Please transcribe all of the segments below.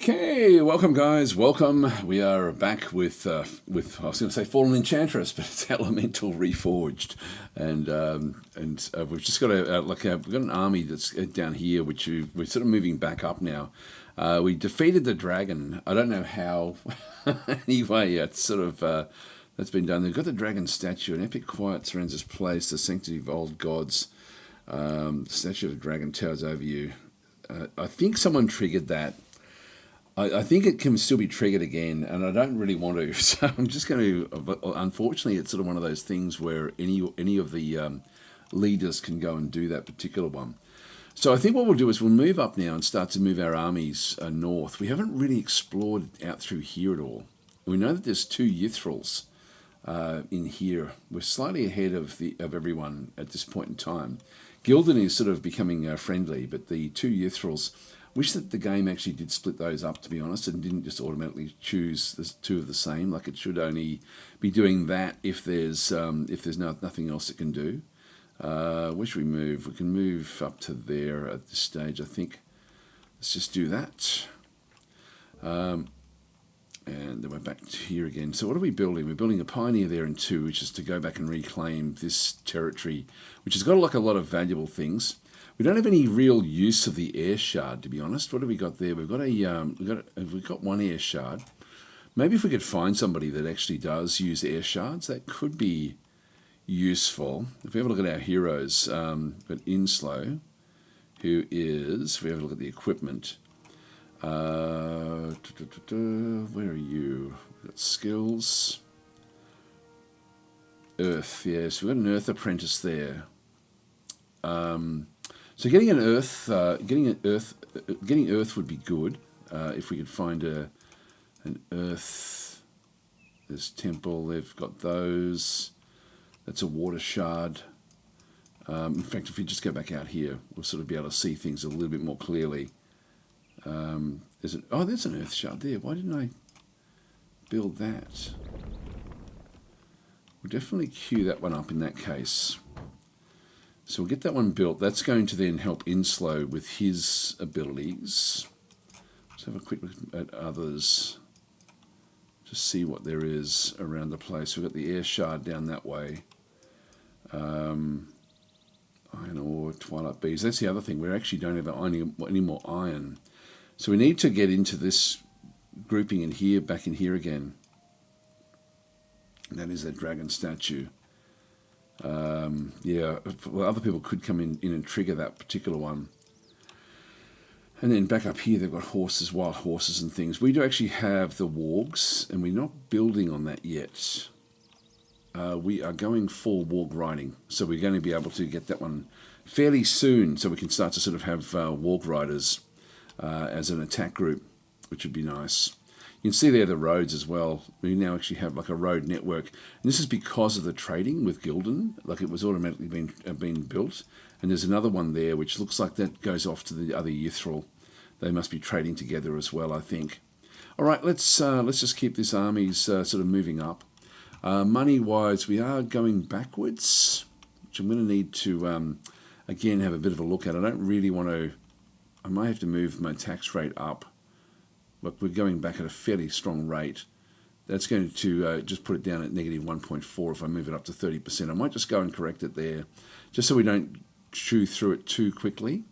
Okay, welcome guys, welcome. We are back with I was going to say Fallen Enchantress, but it's Elemental Reforged, and we've just got we've got an army that's down here, which we're sort of moving back up now. We defeated the dragon. I don't know how. Anyway, it's sort of that's been done. They've got the dragon statue. An epic quiet surrounds this place. The sanctity of old gods. The statue of the dragon towers over you. I think someone triggered that. I think it can still be triggered again, and I don't really want to. So I'm just going to. Unfortunately, it's sort of one of those things where any of the leaders can go and do that particular one. So I think what we'll do is we'll move up now and start to move our armies north. We haven't really explored out through here at all. We know that there's two Yithrals in here. We're slightly ahead of everyone at this point in time. Gildan is sort of becoming friendly, but the two Yithrals. Wish that the game actually did split those up, to be honest, and didn't just automatically choose the two of the same. Like it should only be doing that if there's nothing else it can do. Where should we move? We can move up to there at this stage, I think. Let's just do that. And then we're back to here again. So what are we building? We're building a Pioneer there in 2, which is to go back and reclaim this territory, which has got like a lot of valuable things. We don't have any real use of the air shard, to be honest. What have we got there? We've got one air shard. Maybe if we could find somebody that actually does use air shards, that could be useful. If we have a look at our heroes, but Inslow, who is, if we have a look at the equipment, where are you? We've got skills, Earth. Yes, we've got an Earth apprentice there. So getting Earth would be good if we could find an Earth. There's Temple. They've got those. That's a water shard. In fact, if we just go back out here, we'll sort of be able to see things a little bit more clearly. There's an Earth shard there. Why didn't I build that? We'll definitely queue that one up in that case. So we'll get that one built. That's going to then help Inslow with his abilities. Let's have a quick look at others. Just see what there is around the place. We've got the air shard down that way. Iron ore, twilight bees. That's the other thing. We actually don't have any more iron. So we need to get into this grouping in here, back in here again. And that is that dragon statue. Well, other people could come in and trigger that particular one. And then back up here, they've got horses, wild horses and things. We do actually have the wargs, and we're not building on that yet. We are going full warg riding, so we're going to be able to get that one fairly soon, so we can start to sort of have warg riders as an attack group, which would be nice. You can see there the roads as well. We now actually have like a road network. And this is because of the trading with Gildan. Like it was automatically being built. And there's another one there which looks like that goes off to the other Yithral. They must be trading together as well, I think. All right, let's just keep this armies sort of moving up. Money-wise, we are going backwards, which I'm going to need to, again, have a bit of a look at. I don't really want to... I might have to move my tax rate up. But we're going back at a fairly strong rate. That's going to just put it down at negative 1.4 if I move it up to 30%. I might just go and correct it there, just so we don't chew through it too quickly.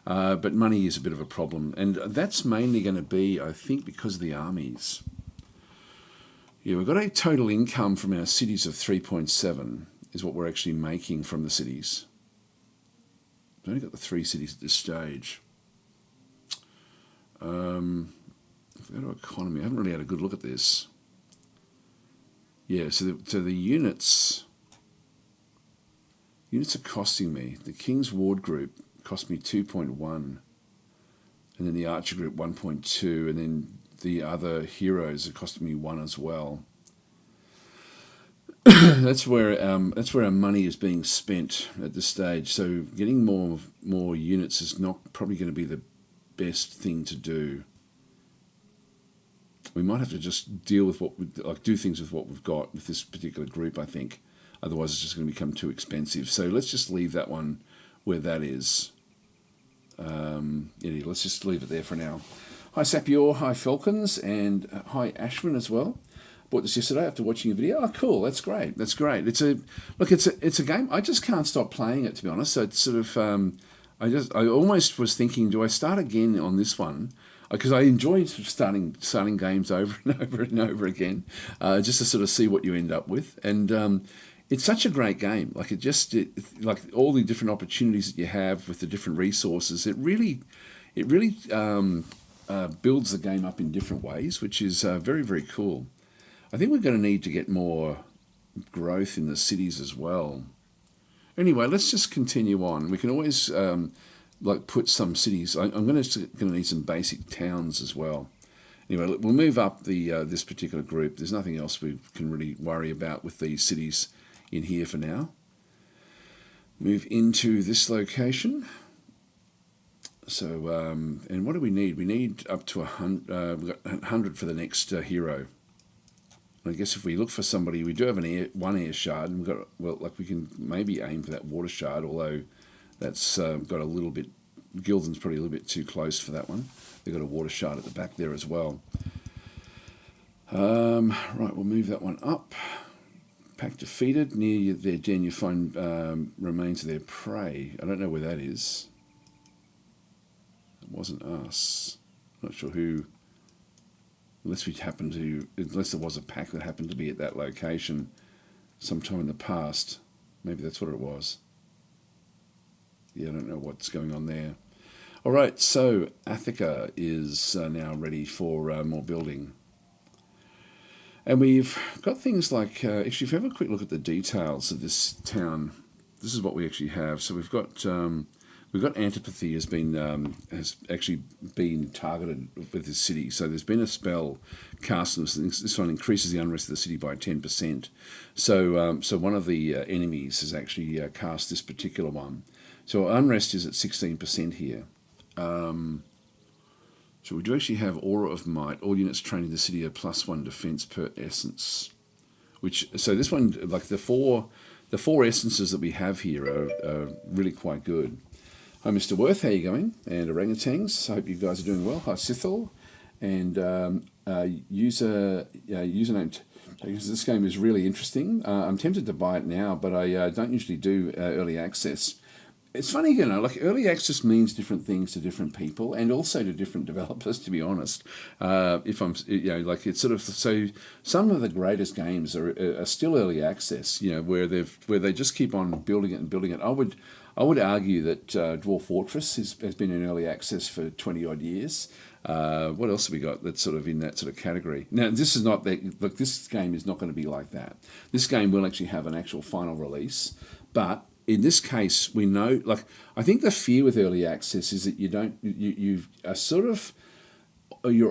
But money is a bit of a problem. And that's mainly going to be, I think, because of the armies. Yeah, we've got a total income from our cities of 3.7 is what we're actually making from the cities. We've only got the 3 cities at this stage. If we go to economy, I haven't really had a good look at this. Yeah, so the units are costing me. The King's Ward group cost me 2.1, and then the Archer group 1.2, and then the other heroes are costing me 1 as well. That's where our money is being spent at this stage. So getting more units is not probably going to be the best thing to do. We might have to just deal with do things with what we've got with this particular group, I think. Otherwise, it's just going to become too expensive. So let's just leave that one where that is. Let's just leave it there for now. Hi Sapior, hi Falcons, and hi Ashwin as well. Bought this yesterday after watching a video. Oh, cool! That's great. That's great. It's a game. I just can't stop playing it, to be honest. So it's sort of I almost was thinking, do I start again on this one? Because I enjoyed starting games over and over and over again, just to sort of see what you end up with. And it's such a great game. Like like all the different opportunities that you have with the different resources. It really builds the game up in different ways, which is very, very cool. I think we're going to need to get more growth in the cities as well. Anyway, let's just continue on. We can always like put some cities. I'm going to need some basic towns as well. Anyway, we'll move up the this particular group. There's nothing else we can really worry about with these cities in here for now. Move into this location. So, and what do we need? We need up to 100. We've got 100 for the next hero. And I guess if we look for somebody, we do have one air shard, and we've got, well, like we can maybe aim for that water shard, although that's got a little bit. Gildan's probably a little bit too close for that one. They've got a water shard at the back there as well. Right, we'll move that one up. Pack defeated. Near their den, you find remains of their prey. I don't know where that is. It wasn't us. Not sure who. Unless there was a pack that happened to be at that location sometime in the past. Maybe that's what it was. Yeah, I don't know what's going on there. All right, so Attica is now ready for more building. And we've got things like, actually, if you have a quick look at the details of this town, this is what we actually have. So we've got antipathy has actually been targeted with this city. So there's been a spell cast on this. This one increases the unrest of the city by 10%. So one of the enemies has actually cast this particular one. So unrest is at 16% here. So we do actually have Aura of Might. All units trained in the city are +1 defense per essence. So this one, like the four essences that we have here are really quite good. Hi, Mr. Worth, how are you going? And orangutans, I hope you guys are doing well. Hi, Sithal. And username, because this game is really interesting. I'm tempted to buy it now, but I don't usually do early access. It's funny, like early access means different things to different people and also to different developers, to be honest. If I'm, like it's sort of, so some of the greatest games are still early access, where they just keep on building it and building it. I would argue that Dwarf Fortress has been in early access for 20 odd years. What else have we got that's sort of in that sort of category? Now, this is not look, this game is not going to be like that. This game will actually have an actual final release, but in this case, we know, like, I think the fear with early access is that you're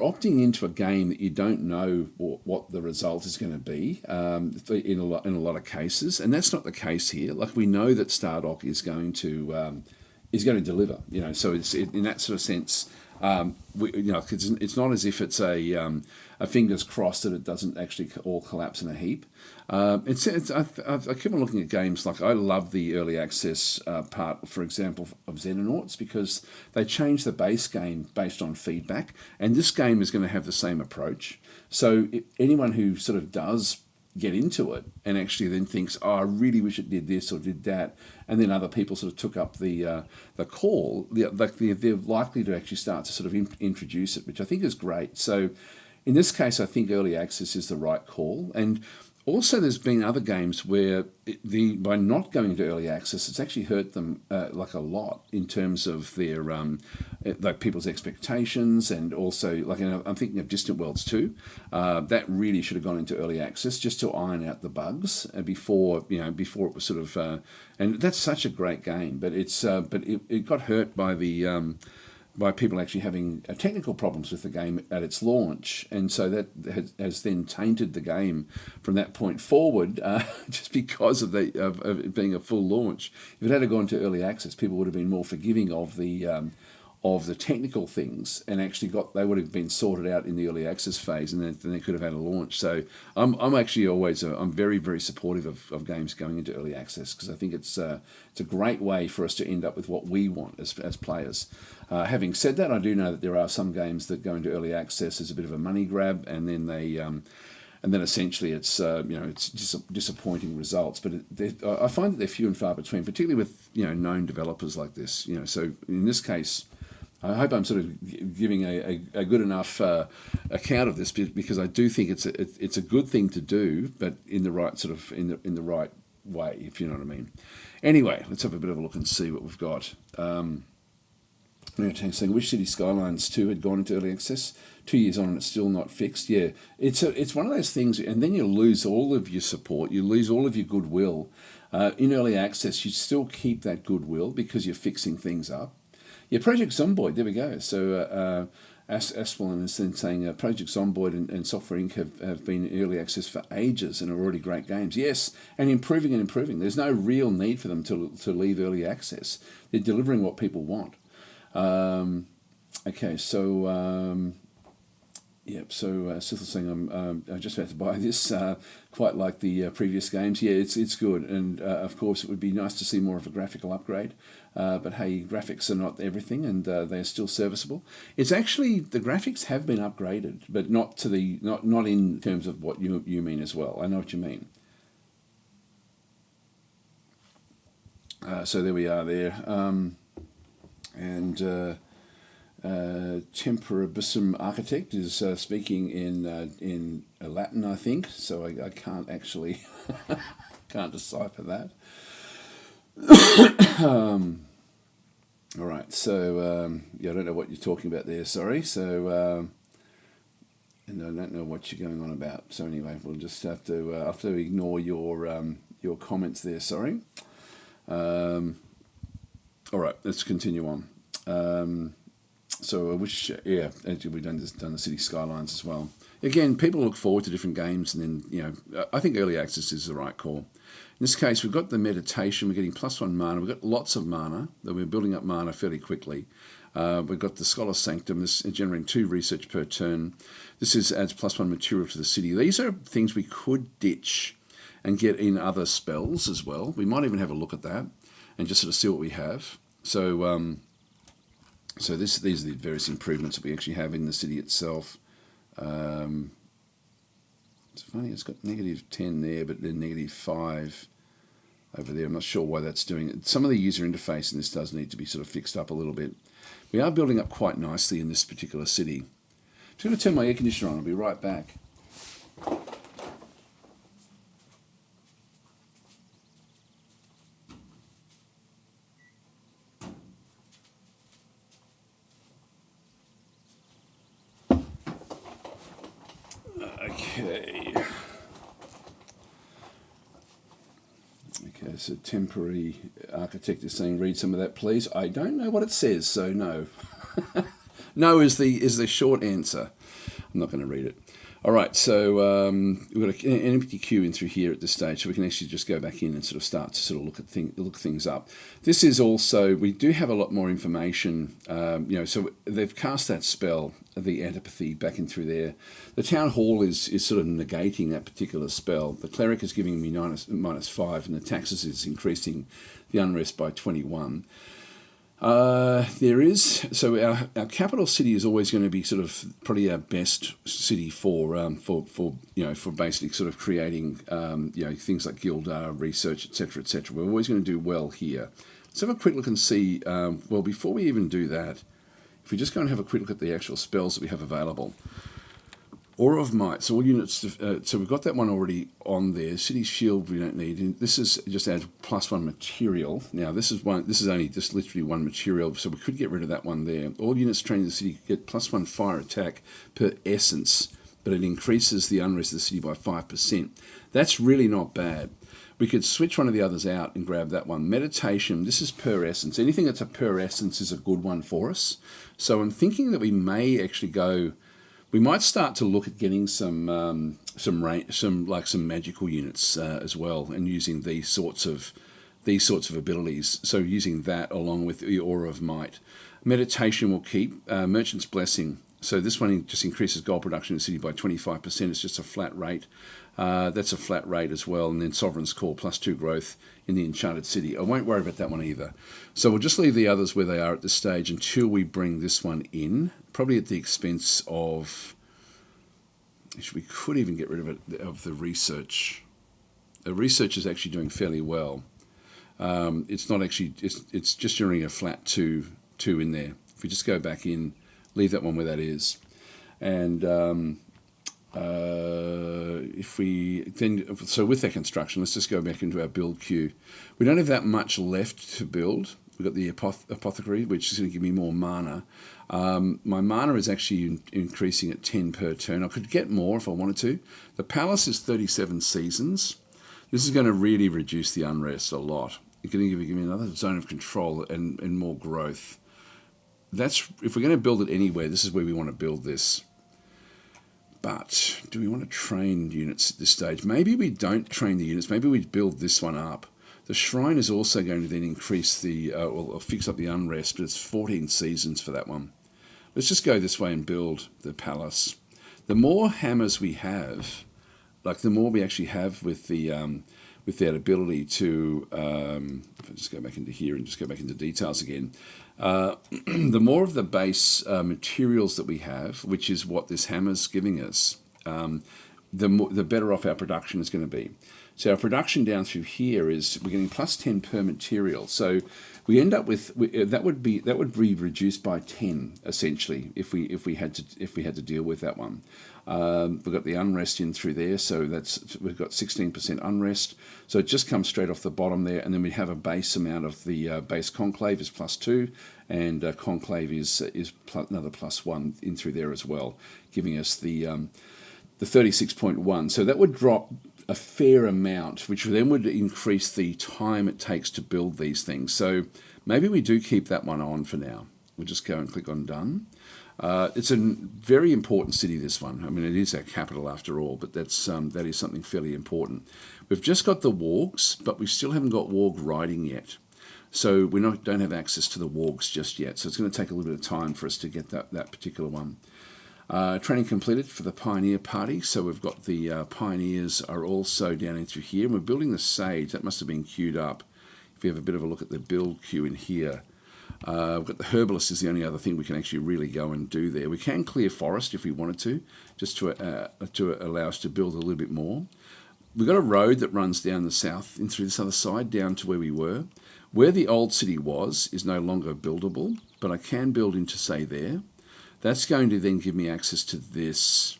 opting into a game that you don't know what the result is going to be in a lot of cases, and that's not the case here. Like, we know that Stardock is going to deliver. So it's in that sort of sense. It's not as if it's a fingers crossed that it doesn't actually all collapse in a heap. I keep on looking at games like I love the early access part, for example, of Xenonauts, because they change the base game based on feedback, and this game is going to have the same approach. So anyone who sort of does get into it and actually then thinks, oh, I really wish it did this or did that, and then other people sort of took up the call, they're likely to actually start to sort of introduce it, which I think is great. So in this case, I think early access is the right call. And also there's been other games where by not going to early access, it's actually hurt them like a lot in terms of their like people's expectations, and also like I'm thinking of Distant Worlds 2. That really should have gone into early access just to iron out the bugs before it was sort of and that's such a great game, but it got hurt by by people actually having technical problems with the game at its launch, and so that has then tainted the game from that point forward, just because of it being a full launch. If it had gone to early access, people would have been more forgiving of the of the technical things, and actually they would have been sorted out in the early access phase, and then they could have had a launch. So I'm actually always I'm very, very supportive of games going into early access, because I think it's a great way for us to end up with what we want as players. Having said that, I do know that there are some games that go into early access as a bit of a money grab, and then essentially it's it's disappointing results. But I find that they're few and far between, particularly with known developers like this. So in this case, I hope I'm sort of giving a good enough account of this, because I do think it's a good thing to do, but in the right sort of in the right way, if you know what I mean. Anyway, let's have a bit of a look and see what we've got. Saying which city skylines 2 had gone into early access 2 years on and it's still not fixed. Yeah, it's one of those things, and then you lose all of your support, you lose all of your goodwill. In early access, you still keep that goodwill because you're fixing things up. Yeah, Project Zomboid, there we go. So Asplin is then saying Project Zomboid and Software Inc. have been in early access for ages and are already great games. Yes, and improving and improving. There's no real need for them to leave early access. They're delivering what people want. Okay, so Sithel's saying I'm just about to buy this. Quite like the previous games. Yeah, it's good, and of course it would be nice to see more of a graphical upgrade. But hey, graphics are not everything, and they are still serviceable. It's actually, the graphics have been upgraded, but not to the not in terms of what you mean as well. I know what you mean. So there we are there. And Temperabissum Architect is speaking in Latin, I think. So I can't actually can't decipher that. All right. So yeah, I don't know what you're talking about there. Sorry. So and I don't know what you're going on about. So anyway, we'll just have to ignore your comments there. Sorry. All right, let's continue on. So which, yeah, we've done the city skylines as well. Again, people look forward to different games, and then, I think early access is the right call. In this case, we've got the meditation, we're getting +1 mana, we've got lots of mana, we're building up mana fairly quickly. We've got the Scholar's Sanctum, this is generating 2 research per turn. This adds +1 material to the city. These are things we could ditch and get in other spells as well. We might even have a look at that and just sort of see what we have. So these are the various improvements that we actually have in the city itself. It's funny, it's got -10 there, but then -5 over there. I'm not sure why that's doing it. Some of the user interface in this does need to be sort of fixed up a little bit. We are building up quite nicely in this particular city. I'm just going to turn my air conditioner on. I'll be right back. Okay, so Temporary Architect is saying, read some of that, please. I don't know what it says, so no. No is the short answer. I'm not going to read it. All right, so we've got an empty queue in through here at this stage, so we can actually just go back in and sort of start to sort of look things up. This is also, we do have a lot more information. So they've cast that spell, the antipathy, back in through there. The town hall is sort of negating that particular spell. The cleric is giving me -5, and the taxes is increasing the unrest by 21. Our capital city is always going to be sort of probably our best city for basically sort of creating things like Gildar, research, etc. We're always going to do well here. Let's have a quick look and see. Well, before we even do that, if we just go and have a quick look at the actual spells that we have available. Aura of Might, so all units, so we've got that one already on there. City Shield we don't need. And this is just adds +1 material. Now this is only just literally 1 material, so we could get rid of that one there. All units trained in the city get +1 fire attack per essence, but it increases the unrest of the city by 5%. That's really not bad. We could switch one of the others out and grab that one. Meditation, this is per essence. Anything that's a per essence is a good one for us. So I'm thinking that we may actually go. We might start to look at getting some magical units as well, and using these sorts of these sorts of abilities. So using that along with the Aura of Might. Meditation will keep. Merchant's Blessing. So this one just increases gold production in the city by 25%. It's just a flat rate. That's a flat rate as well. And then Sovereign's Call, +2 growth in the Enchanted City. I won't worry about that one either. So we'll just leave the others where they are at this stage until we bring this one in, probably at the expense of... Actually, we could even get rid of it, of the research. The research is actually doing fairly well. It's not actually, it's just generating a flat two in there. If we just go back in, leave that one where that is. And if we then, so with that construction, let's just go back into our build queue. We don't have that much left to build. We've got the apothecary, which is going to give me more mana. My mana is actually increasing at 10 per turn. I could get more if I wanted to. The palace is 37 seasons. This is going to really reduce the unrest a lot. It's going to give me another zone of control and more growth. That's, if we're going to build it anywhere, this is where we want to build this. But do we want to train units at this stage? Maybe we don't train the units. Maybe we build this one up. The shrine is also going to then increase the, or fix up the unrest, but it's 14 seasons for that one. Let's just go this way and build the palace. The more hammers we have, like the more we actually have with the with that ability to, if I just go back into here and just go back into details again, the more of the base materials that we have, which is what this hammer's giving us, the better off our production is going to be. So our production down through here is we're getting +10 per material. So we end up with that would be reduced by 10 essentially if we had to deal with that one. We've got the unrest in through there, so we've got 16% unrest. So it just comes straight off the bottom there, and then we have a base amount of the base conclave is +2, and conclave is another +1 in through there as well, giving us the 36.1. So that would drop a fair amount, which then would increase the time it takes to build these things. So maybe we do keep that one on for now. We'll just go and click on done. It's a very important city, this one. I mean, it is our capital after all, but that is something fairly important. We've just got the wargs, but we still haven't got warg riding yet. So we don't have access to the wargs just yet. So it's going to take a little bit of time for us to get that particular one. Training completed for the Pioneer Party. So we've got the Pioneers are also down in through here. And we're building the Sage. That must have been queued up. If you have a bit of a look at the build queue in here. We've got the Herbalist is the only other thing we can actually really go and do there. We can clear forest if we wanted to, just to allow us to build a little bit more. We've got a road that runs down the south in through this other side, down to where we were. Where the old city was is no longer buildable, but I can build into, say, there. That's going to then give me access to this.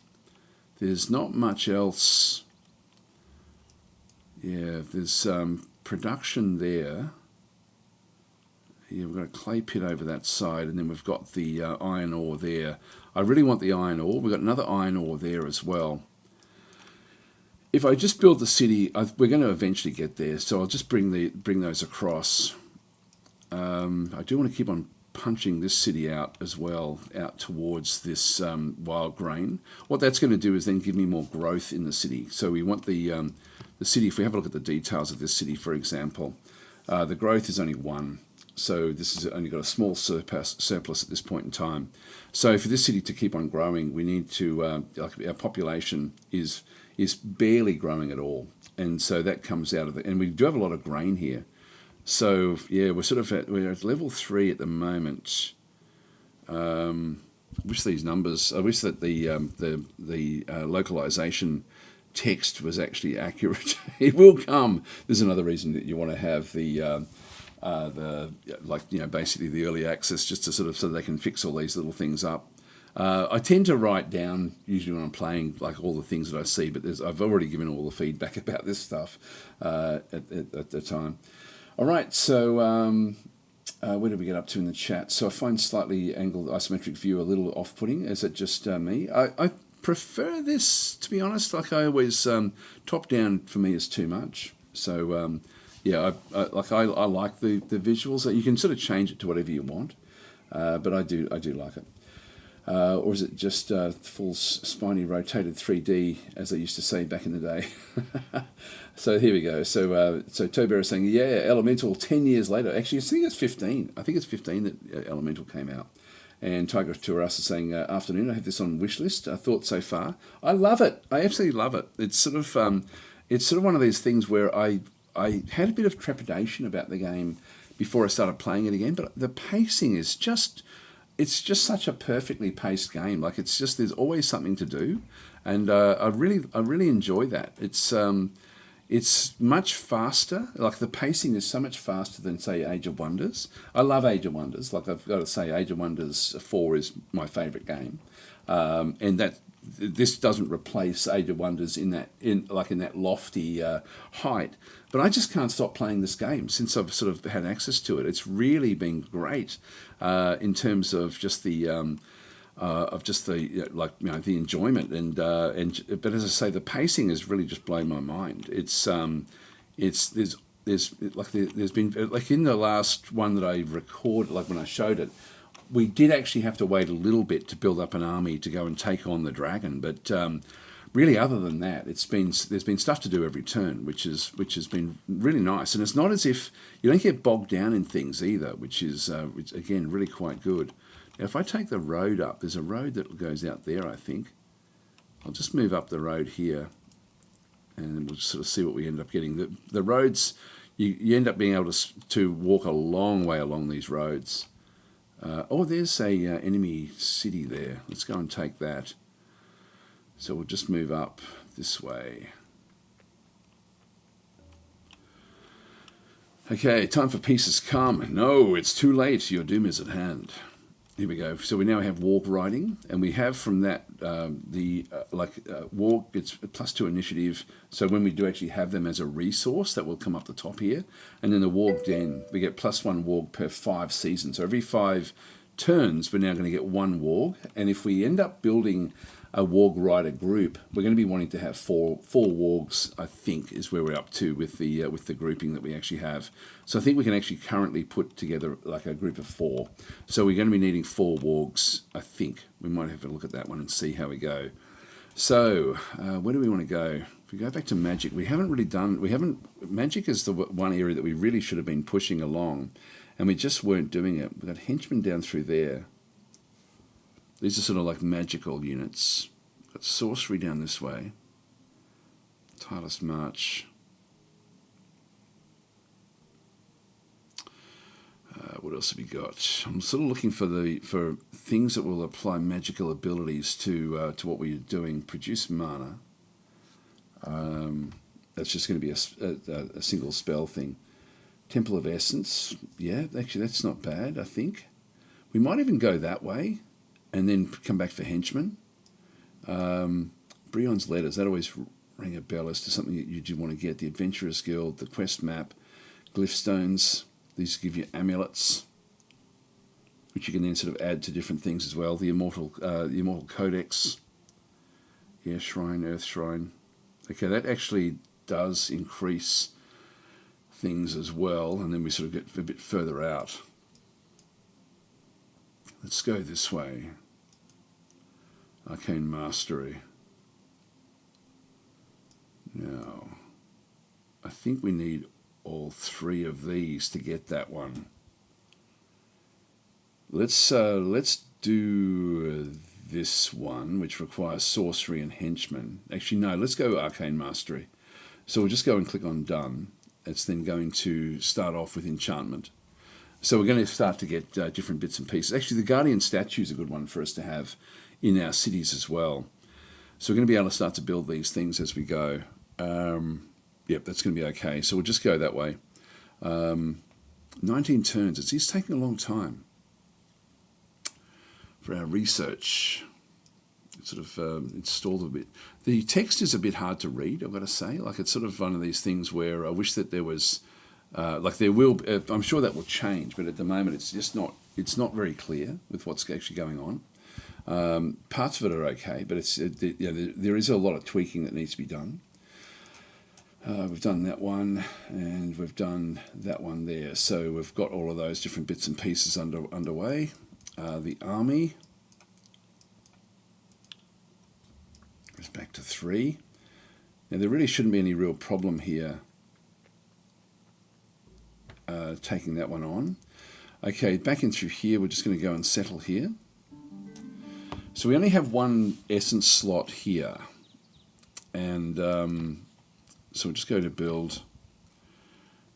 There's not much else. Yeah, there's production there. Yeah, we've got a clay pit over that side, and then we've got the iron ore there. I really want the iron ore. We've got another iron ore there as well. If I just build the city, we're going to eventually get there, so I'll just bring those across. I do want to keep on punching this city out as well, out towards this wild grain. What that's going to do is then give me more growth in the city. So we want the city, if we have a look at the details of this city, for example, the growth is only 1. So this has only got a small surplus at this point in time. So for this city to keep on growing, we need to, our population is barely growing at all. And so that comes out of it. And we do have a lot of grain here. So yeah, we're at level 3 at the moment. I wish these numbers, I wish that the localization text was actually accurate. It will come. There's another reason that you want to have basically the early access, just to so they can fix all these little things up. I tend to write down usually when I'm playing like all the things that I see, but I've already given all the feedback about this stuff at the time. All right, so where did we get up to in the chat? So I find slightly angled isometric view a little off-putting. Is it just me? I prefer this, to be honest. Like I always, top down for me is too much. So yeah, I like the visuals. You can sort of change it to whatever you want, but I do like it. or is it just full spiny rotated 3D, as they used to say back in the day? So here we go. So Tobear is saying, yeah, Elemental 10 years later. Actually, I think it's 15. I think it's 15 that Elemental came out. And Tiger to us is saying, afternoon, I have this on wish list. I thought so far. I love it. I absolutely love it. It's sort of one of these things where I had a bit of trepidation about the game before I started playing it again, but the pacing is just, it's just such a perfectly paced game. Like, it's just, there's always something to do, and I really enjoy that. It's much faster. Like, the pacing is so much faster than, say, Age of Wonders. I love Age of Wonders. Like, I've got to say, Age of Wonders 4 is my favourite game, and that this doesn't replace Age of Wonders in that lofty height. But I just can't stop playing this game since I've sort of had access to it. It's really been great in terms of just the the enjoyment but as I say, the pacing has really just blown my mind. There's been, like, in the last one that I recorded, like when I showed it, we did actually have to wait a little bit to build up an army to go and take on the dragon, but really, other than that, there's been stuff to do every turn, which has been really nice. And it's not as if you don't get bogged down in things either, which is again really quite good. Now, if I take the road up, there's a road that goes out there, I think. I'll just move up the road here, and we'll sort of see what we end up getting. The roads, you end up being able to walk a long way along these roads. There's a enemy city there. Let's go and take that. So we'll just move up this way. Okay, time for peace has come. No, it's too late. Your doom is at hand. Here we go. So we now have warg riding, and we have from that warg gets +2 initiative. So when we do actually have them as a resource, that will come up the top here. And then the warg den, we get +1 warg per 5 seasons. So every 5 turns, we're now going to get 1 warg. And if we end up building a warg rider group, we're going to be wanting to have four wargs, I think, is where we're up to with the grouping that we actually have. So I think we can actually currently put together like a group of 4. So we're going to be needing 4 wargs, I think. We might have a look at that one and see how we go. So where do we want to go? If we go back to Magic, Magic is the one area that we really should have been pushing along, and we just weren't doing it. We've got henchmen down through there. These are sort of like magical units. Got sorcery down this way. Tireless March. What else have we got? I'm sort of looking for things that will apply magical abilities to what we're doing. Produce mana. That's just going to be a single spell thing. Temple of Essence. Yeah, actually that's not bad, I think. We might even go that way and then come back for henchmen. Brion's Letters, that always ring a bell as to something that you do want to get. The Adventurers Guild, the Quest Map, Glyph Stones. These give you amulets, which you can then sort of add to different things as well. The Immortal Codex. Yeah, Shrine, Earth Shrine. Okay, that actually does increase things as well, and then we sort of get a bit further out. Let's go this way. Arcane Mastery. Now, I think we need all 3 of these to get that one. Let's do this one, which requires sorcery and henchmen. Actually, no, let's go Arcane Mastery. So we'll just go and click on Done. It's then going to start off with enchantment. So we're going to start to get different bits and pieces. Actually, the Guardian statue is a good one for us to have in our cities as well. So we're going to be able to start to build these things as we go. Yep, that's going to be okay. So we'll just go that way. 19 turns. It's taking a long time for our research. It's sort of installed a bit. The text is a bit hard to read, I've got to say. Like, it's sort of one of these things where I wish that there was, there will. I'm sure that will change, but at the moment it's just not. It's not very clear with what's actually going on. Parts of it are okay, but there is a lot of tweaking that needs to be done. We've done that one, and we've done that one there. So we've got all of those different bits and pieces underway. The army. Goes back to 3. Now there really shouldn't be any real problem here taking that one on. Okay, back in through here, we're just going to go and settle here. So we only have one essence slot here. And so we'll just go to build.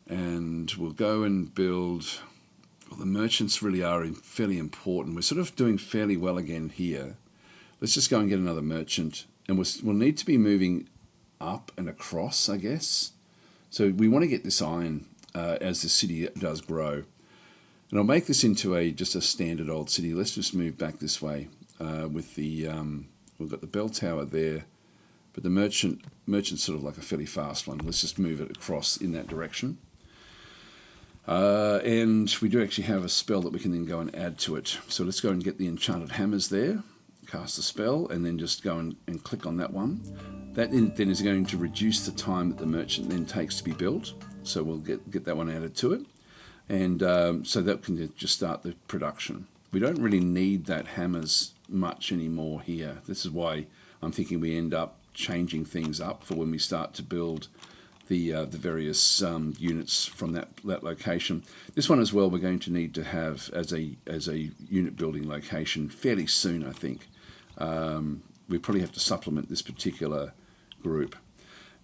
And we'll go and build. Well, the merchants really are fairly important. We're sort of doing fairly well again here. Let's just go and get another merchant. And we'll need to be moving up and across, I guess. So we want to get this iron as the city does grow. And I'll make this into just a standard old city. Let's just move back this way with the, we've got the bell tower there, but the merchant's sort of like a fairly fast one. Let's just move it across in that direction. And we do actually have a spell that we can then go and add to it. So let's go and get the enchanted hammers there, cast the spell, and then just go and click on that one. That then is going to reduce the time that the merchant then takes to be built. So we'll get that one added to it. And so that can just start the production. We don't really need that hammers much anymore here. This is why I'm thinking we end up changing things up for when we start to build the various units from that location. This one as well we're going to need to have as a unit building location fairly soon, I think. We probably have to supplement this particular group.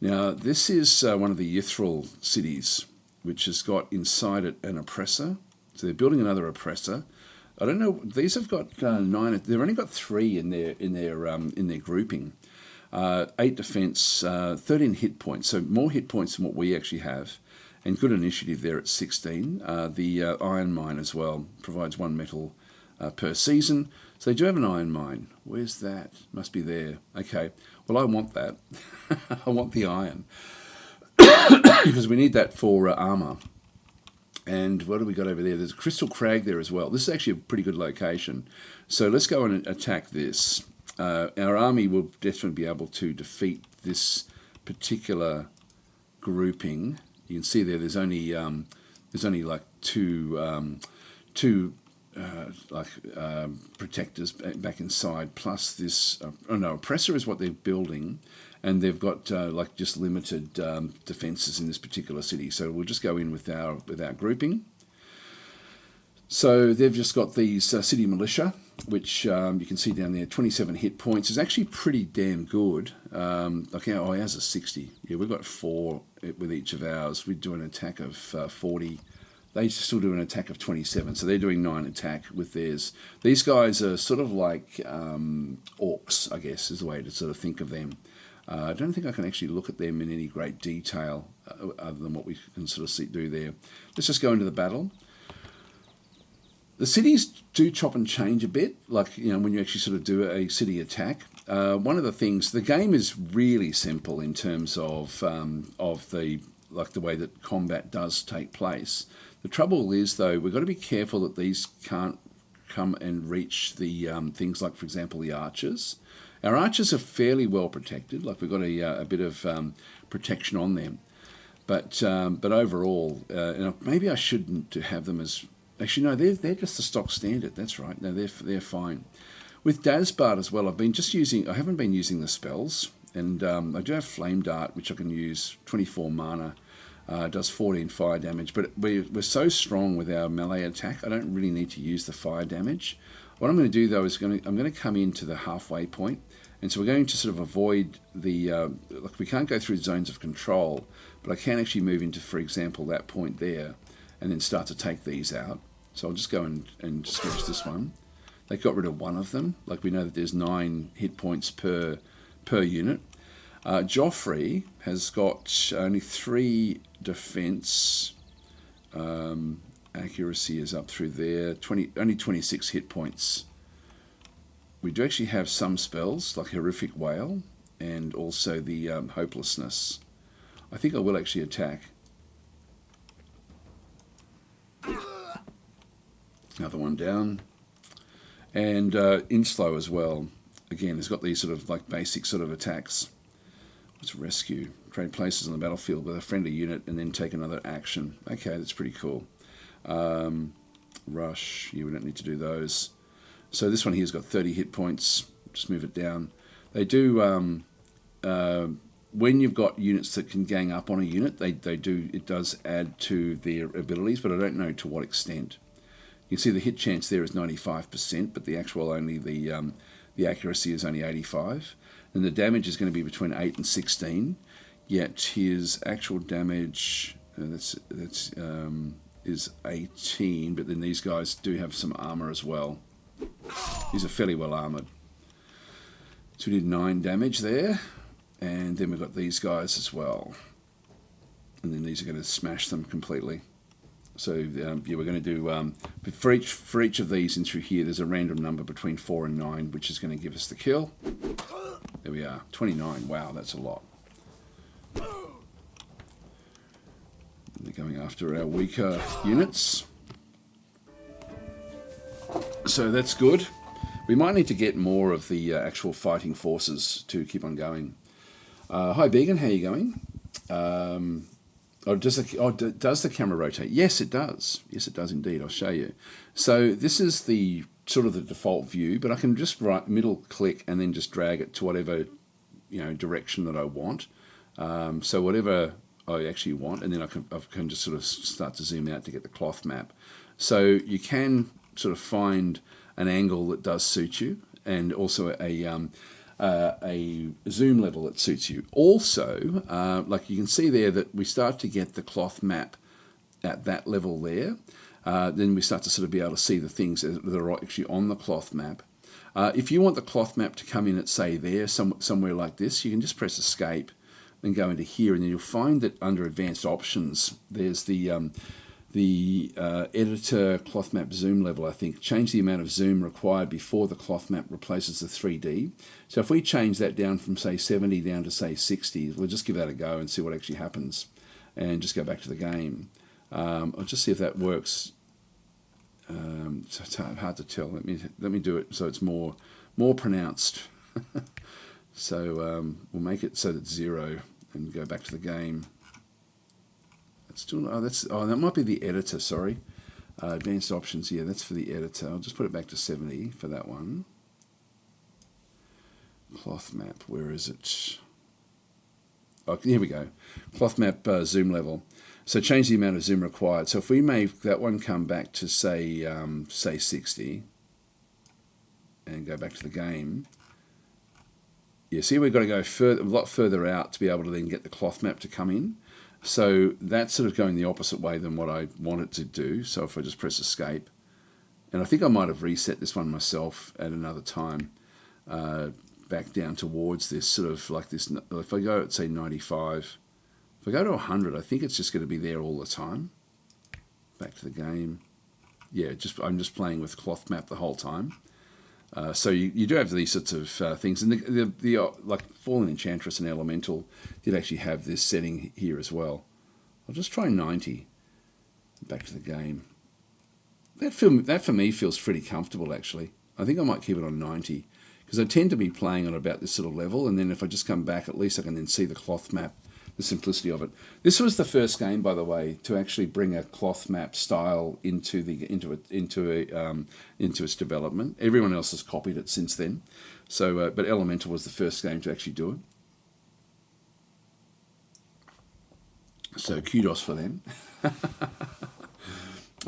Now this is one of the Ythril cities, which has got inside it an oppressor. So they're building another oppressor. I don't know. These have got 9. They've only got 3 in their grouping. 8 defense, 13 hit points. So more hit points than what we actually have, and good initiative there at 16. The iron mine as well provides 1 metal per season. So they do have an iron mine. Where's that? Must be there. Okay. Well, I want that. I want the iron. Because we need that for armor. And what do we got over there? There's a crystal crag there as well. This is actually a pretty good location. So let's go and attack this. Our army will definitely be able to defeat this particular grouping. You can see there's only like two protectors back inside, plus this. Oppressor is what they're building. And they've got like just limited defences in this particular city. So we'll just go in with our grouping. So they've just got these city militia, which you can see down there, 27 hit points. Is actually pretty damn good. Ours is 60. Yeah, we've got 4 with each of ours. We do an attack of 40. They still do an attack of 27. So they're doing 9 attack with theirs. These guys are sort of like orcs, I guess, is the way to sort of think of them. I don't think I can actually look at them in any great detail other than what we can sort of do there. Let's just go into the battle. The cities do chop and change a bit, like when you actually sort of do a city attack. One of the things, the game is really simple in terms of the way that combat does take place. The trouble is though, we've got to be careful that these can't come and reach the things like, for example, the archers. Our archers are fairly well protected, like we've got a bit of protection on them. But overall, maybe I shouldn't have them as... Actually, no, they're just the stock standard. That's right. No, they're fine. With DasTactic as well, I haven't been using the spells, and I do have Flame Dart, which I can use. 24 mana, does 14 fire damage. But we're so strong with our melee attack, I don't really need to use the fire damage. What I'm going to do though is I'm going to come into the halfway point, and so we're going to sort of avoid the we can't go through zones of control, but I can actually move into, for example, that point there, and then start to take these out. So I'll just go and sketch this one. They got rid of one of them. Like we know that there's 9 hit points per unit. Joffrey has got only 3 defense. Accuracy is up through there. Only 26 hit points. We do actually have some spells like Horrific Wail and also the Hopelessness. I think I will actually attack. Another one down. And Inslow as well. Again, it's got these sort of like basic sort of attacks. Let's rescue. Trade places on the battlefield with a friendly unit and then take another action. Okay, that's pretty cool. Rush. Yeah, we don't need to do those. So this one here's got 30 hit points. Just move it down. They do when you've got units that can gang up on a unit, it does add to their abilities, but I don't know to what extent. You can see the hit chance there is 95%, but the actual the accuracy is only 85%. And the damage is going to be between 8 and 16, yet his actual damage is 18, but then these guys do have some armor as well. These are fairly well armored. So we did 9 damage there, and then we've got these guys as well. And then these are going to smash them completely. So yeah, we're going to do, for each of these in through here, there's a random number between 4 and 9, which is going to give us the kill. There we are, 29. Wow, that's a lot. They're going after our weaker units. So that's good. We might need to get more of the actual fighting forces to keep on going. Hi, Began, how are you going? Does the camera rotate? Yes, it does. Yes, it does indeed. I'll show you. So this is the sort of the default view, but I can just middle click and then just drag it to whatever direction that I want. So whatever I actually want, and then I can just sort of start to zoom out to get the cloth map. So you can sort of find an angle that does suit you, and also a zoom level that suits you. Also, like you can see there that we start to get the cloth map at that level there. Then we start to sort of be able to see the things that are actually on the cloth map. If you want the cloth map to come in at, say, there, somewhere like this, you can just press escape and go into here, and then you'll find that under advanced options, there's the editor cloth map zoom level, I think. Change the amount of zoom required before the cloth map replaces the 3D. So if we change that down from, say, 70 down to, say, 60, we'll just give that a go and see what actually happens, and just go back to the game. I'll just see if that works. So it's hard to tell. Let me do it so it's more pronounced. So we'll make it so that it's 0 and go back to the game. Still, that might be the editor, sorry. Advanced options, yeah, that's for the editor. I'll just put it back to 70 for that one. Cloth map, where is it? Oh, here we go. Cloth map zoom level. So change the amount of zoom required. So if we make that one come back to say 60 and go back to the game, yeah, see we've got to go a lot further out to be able to then get the cloth map to come in. So that's sort of going the opposite way than what I want it to do. So if I just press escape, and I think I might have reset this one myself at another time, back down towards this sort of like this. If I go at, say, 95, if I go to 100, I think it's just going to be there all the time. Back to the game. Yeah, I'm just playing with cloth map the whole time. So you do have these sorts of things, and the like Fallen Enchantress and Elemental did actually have this setting here as well. I'll just try 90. Back to the game. That for me feels pretty comfortable actually. I think I might keep it on 90 because I tend to be playing on about this sort of level, and then if I just come back, at least I can then see the cloth map, the simplicity of it. This was the first game, by the way, to actually bring a cloth map style into its development. Everyone else has copied it since then. So, but Elemental was the first game to actually do it. So kudos for them.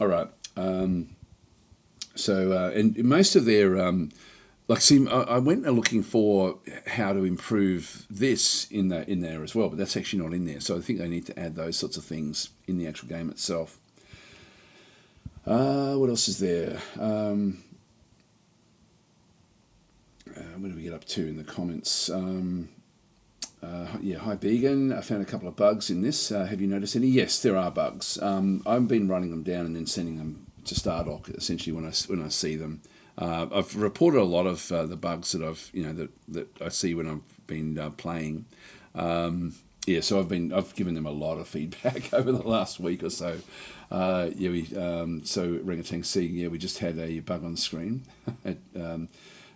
All right. And most of their I went looking for how to improve this in there as well, but that's actually not in there. So I think they need to add those sorts of things in the actual game itself. What else is there? What do we get up to in the comments? Yeah, hi Began. I found a couple of bugs in this. Have you noticed any? Yes, there are bugs. I've been running them down and then sending them to Stardock essentially when I see them. I've reported a lot of the bugs that that I see when I've been playing. Yeah, so I've given them a lot of feedback over the last week or so. So Orangutan C, yeah, we just had a bug on the screen.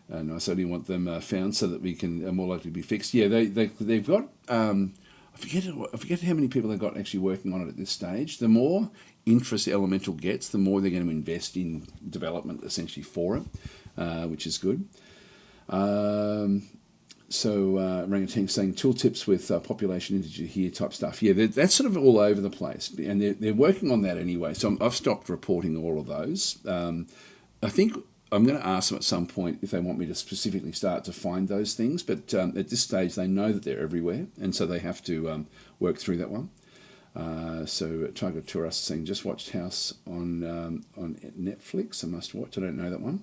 And I certainly want them found so that we can more likely be fixed. Yeah, they've got I forget how many people they've got actually working on it at this stage. The more interest Elemental gets, the more they're going to invest in development essentially for it, which is good. Orangutan saying tooltips with population integer here type stuff. Yeah, that's sort of all over the place, and they're working on that anyway. So I've stopped reporting all of those. I think I'm going to ask them at some point if they want me to specifically start to find those things, but at this stage they know that they're everywhere, and so they have to work through that one. So Tiger Tourist saying just watched House on Netflix. I must watch. I don't know that one.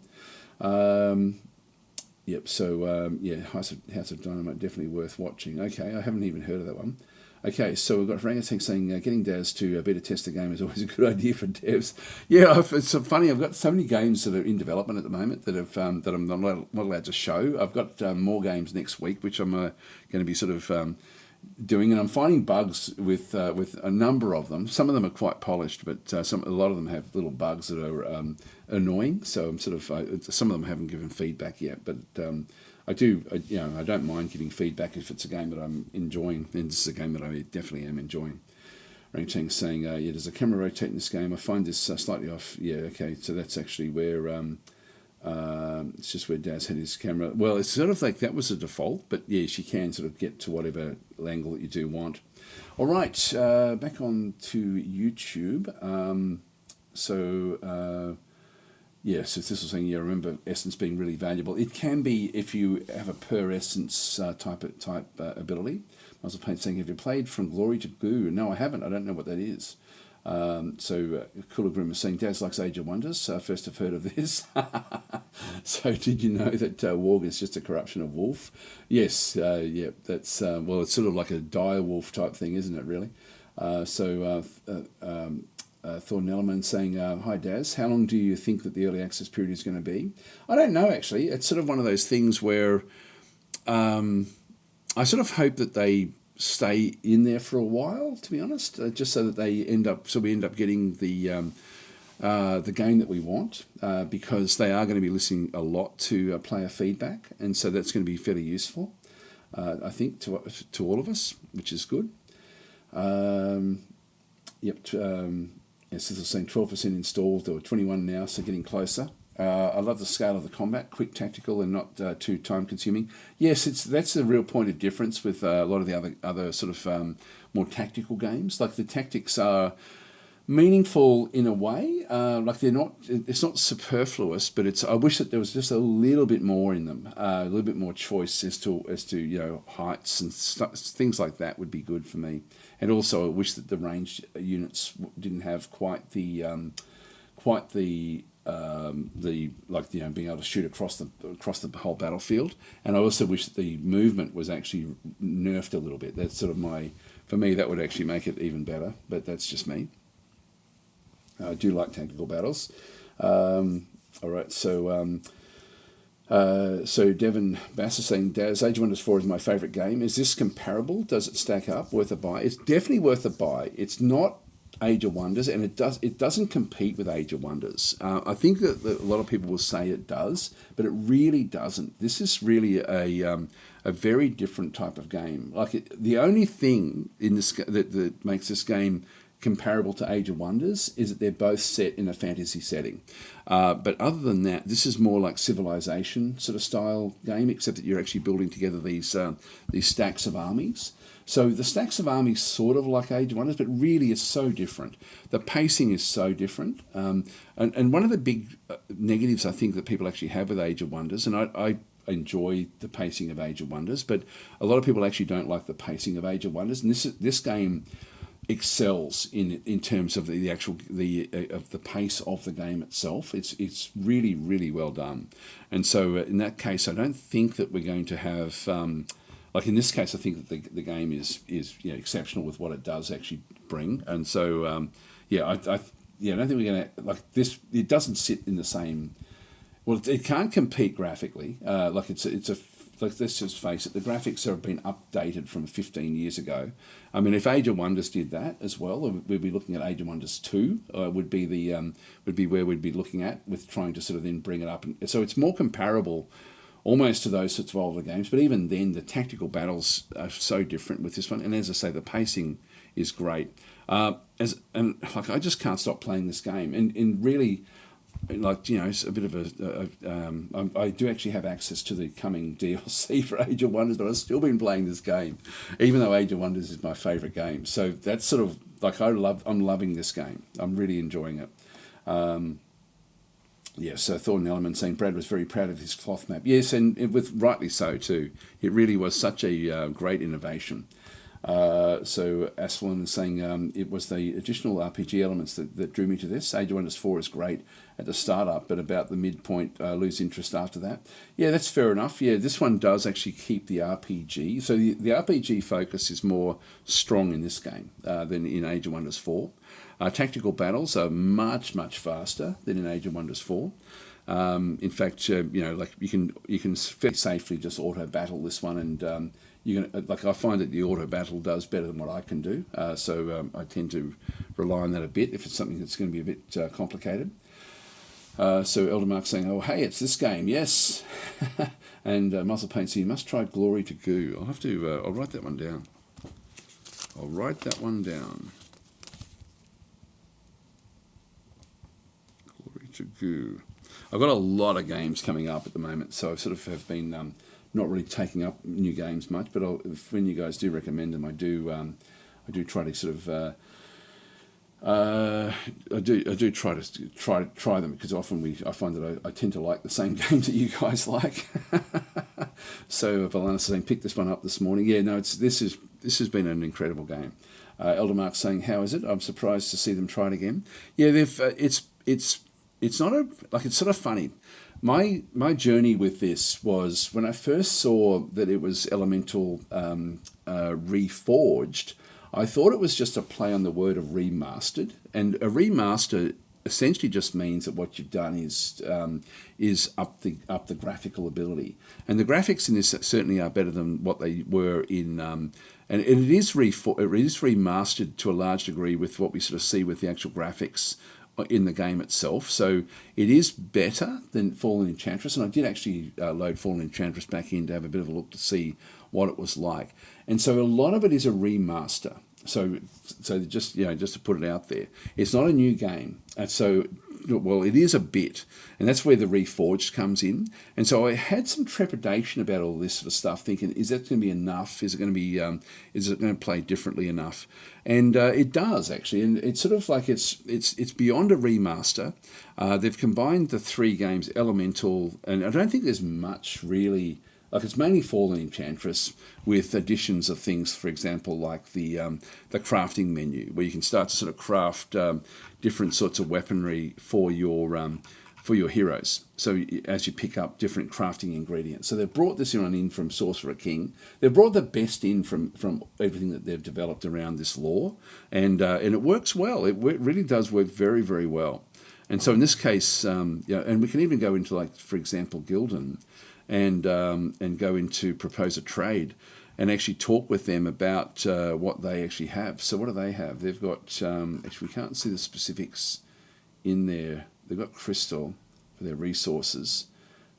Yep. So yeah, House of Dynamite definitely worth watching. Okay, I haven't even heard of that one. Okay, so we've got Rangatang saying getting Daz to beta test the game is always a good idea for devs. Yeah, it's so funny. I've got so many games that are in development at the moment that that I'm not allowed to show. I've got more games next week, which I'm going to be sort of doing, and I'm finding bugs with a number of them. Some of them are quite polished, but a lot of them have little bugs that are annoying. So I'm sort of some of them haven't given feedback yet, but I don't mind giving feedback if it's a game that I'm enjoying, and this is a game that I definitely am enjoying. Rangcheng saying, yeah, does the camera rotate in this game? I find this slightly off. Yeah, okay, so that's actually where it's just where Daz had his camera. Well, it's sort of like that was a default, but yes, you can sort of get to whatever angle that you do want. All right, back on to YouTube. Yes, so this was saying, yeah, remember essence being really valuable. It can be if you have a per essence type ability. Muzzle Paint saying, have you played From Glory to Goo? No, I haven't. I don't know what that is. Cooler Grim is saying, Daz likes Age of Wonders. First have heard of this. So did you know that Warg is just a corruption of Wolf? Yes, yeah, that's, well, it's sort of like a dire wolf type thing, isn't it, really? Thor Nellerman saying, hi Daz, how long do you think that the early access period is going to be? I don't know, actually. It's sort of one of those things where I sort of hope that they stay in there for a while, to be honest, just so that we end up getting the game that we want, because they are going to be listening a lot to player feedback, and so that's going to be fairly useful, I think, to all of us, which is good. Yes, this is saying 12% installed, or 21 now, so getting closer. I love the scale of the combat, quick, tactical, and not too time-consuming. Yes, that's a real point of difference with a lot of the other sort of more tactical games. Like the tactics are meaningful in a way, like it's not superfluous, but I wish that there was just a little bit more in them, a little bit more choice as to heights and things like that would be good for me. And also, I wish that the ranged units didn't have quite the being able to shoot across the whole battlefield. And I also wish that the movement was actually nerfed a little bit. That's sort of for me, that would actually make it even better. But that's just me. I do like tactical battles. All right, so Devin Bass is saying, Daz, Age of Wonders 4 is my favourite game. Is this comparable? Does it stack up? Worth a buy? It's definitely worth a buy. It's not Age of Wonders, and it doesn't compete with Age of Wonders. I think that a lot of people will say it does, but it really doesn't. This is really a very different type of game. The only thing in this that makes this game comparable to Age of Wonders is that they're both set in a fantasy setting. But other than that, this is more like Civilization sort of style game, except that you're actually building together these stacks of armies. So the stacks of armies sort of like Age of Wonders, but really is so different. The pacing is so different. And one of the big negatives I think that people actually have with Age of Wonders, and I enjoy the pacing of Age of Wonders, but a lot of people actually don't like the pacing of Age of Wonders. And this game excels in terms of the pace of the game itself. It's really, really well done. And so in that case, I don't think that we're going to have in this case, I think that the game is exceptional with what it does actually bring. And so I don't think we're going to this. It doesn't sit in the same. Well, it can't compete graphically. Let's just face it, the graphics have been updated from 15 years ago. I mean, if Age of Wonders did that as well, we'd be looking at Age of Wonders 2, would be where we'd be looking at with trying to sort of then bring it up. And so it's more comparable almost to those sorts of older games, but even then the tactical battles are so different with this one. And as I say, the pacing is great. I just can't stop playing this game. And really, like, it's a bit of I do actually have access to the coming DLC for Age of Wonders, but I've still been playing this game, even though Age of Wonders is my favourite game. So that's sort of like I'm loving this game. I'm really enjoying it. So Thornton Ellerman saying Brad was very proud of his cloth map. Yes, and with rightly so too. It really was such a great innovation. So Aslan is saying it was the additional RPG elements that drew me to this. Age of Wonders 4 is great at the startup, but about the midpoint, lose interest after that. Yeah, that's fair enough. Yeah, this one does actually keep the RPG. So the RPG focus is more strong in this game than in Age of Wonders 4. Tactical battles are much, much faster than in Age of Wonders 4. In fact, like you can fairly safely just auto battle this one, and I find that the auto battle does better than what I can do. So I tend to rely on that a bit if it's something that's going to be a bit complicated. So Elder Mark saying, "Oh, hey, it's this game, yes." And Muscle Paint saying, "You must try Glory to Goo." I'll have to. I'll write that one down. Glory to Goo. I've got a lot of games coming up at the moment, so I sort of have been not really taking up new games much. But when you guys do recommend them, I do try to sort of. I do try them, because often I find that I tend to like the same games that you guys like. So Valana's saying, pick this one up this morning. Yeah, no, this has been an incredible game. Elder Mark saying, how is it? I'm surprised to see them try it again. Yeah, it's not it's sort of funny. My journey with this was when I first saw that it was Elemental Reforged. I thought it was just a play on the word of remastered, and a remaster essentially just means that what you've done is up the graphical ability, and the graphics in this certainly are better than what they were in. And it is remastered to a large degree with what we sort of see with the actual graphics in the game itself. So it is better than Fallen Enchantress, and I did actually load Fallen Enchantress back in to have a bit of a look to see what it was like. And so a lot of it is a remaster. So just to put it out there, it's not a new game. Well, it is a bit, and that's where the Reforged comes in. And so I had some trepidation about all this sort of stuff, thinking, is that going to be enough? Is it going to play differently enough? And it does actually, and it's sort of like it's beyond a remaster. They've combined the three games, Elemental, and I don't think there's much really. Like, it's mainly Fallen Enchantress with additions of things, for example, like the crafting menu, where you can start to sort of craft different sorts of weaponry for your heroes. So as you pick up different crafting ingredients. So they've brought this in from Sorcerer King. They've brought the best in from everything that they've developed around this lore, and it works well. It really does work very, very well. And so in this case, and we can even go into, like, for example, Gildan, and go into propose a trade and actually talk with them about what they actually have. So what do they have? They've got, actually we can't see the specifics in there. They've got crystal for their resources,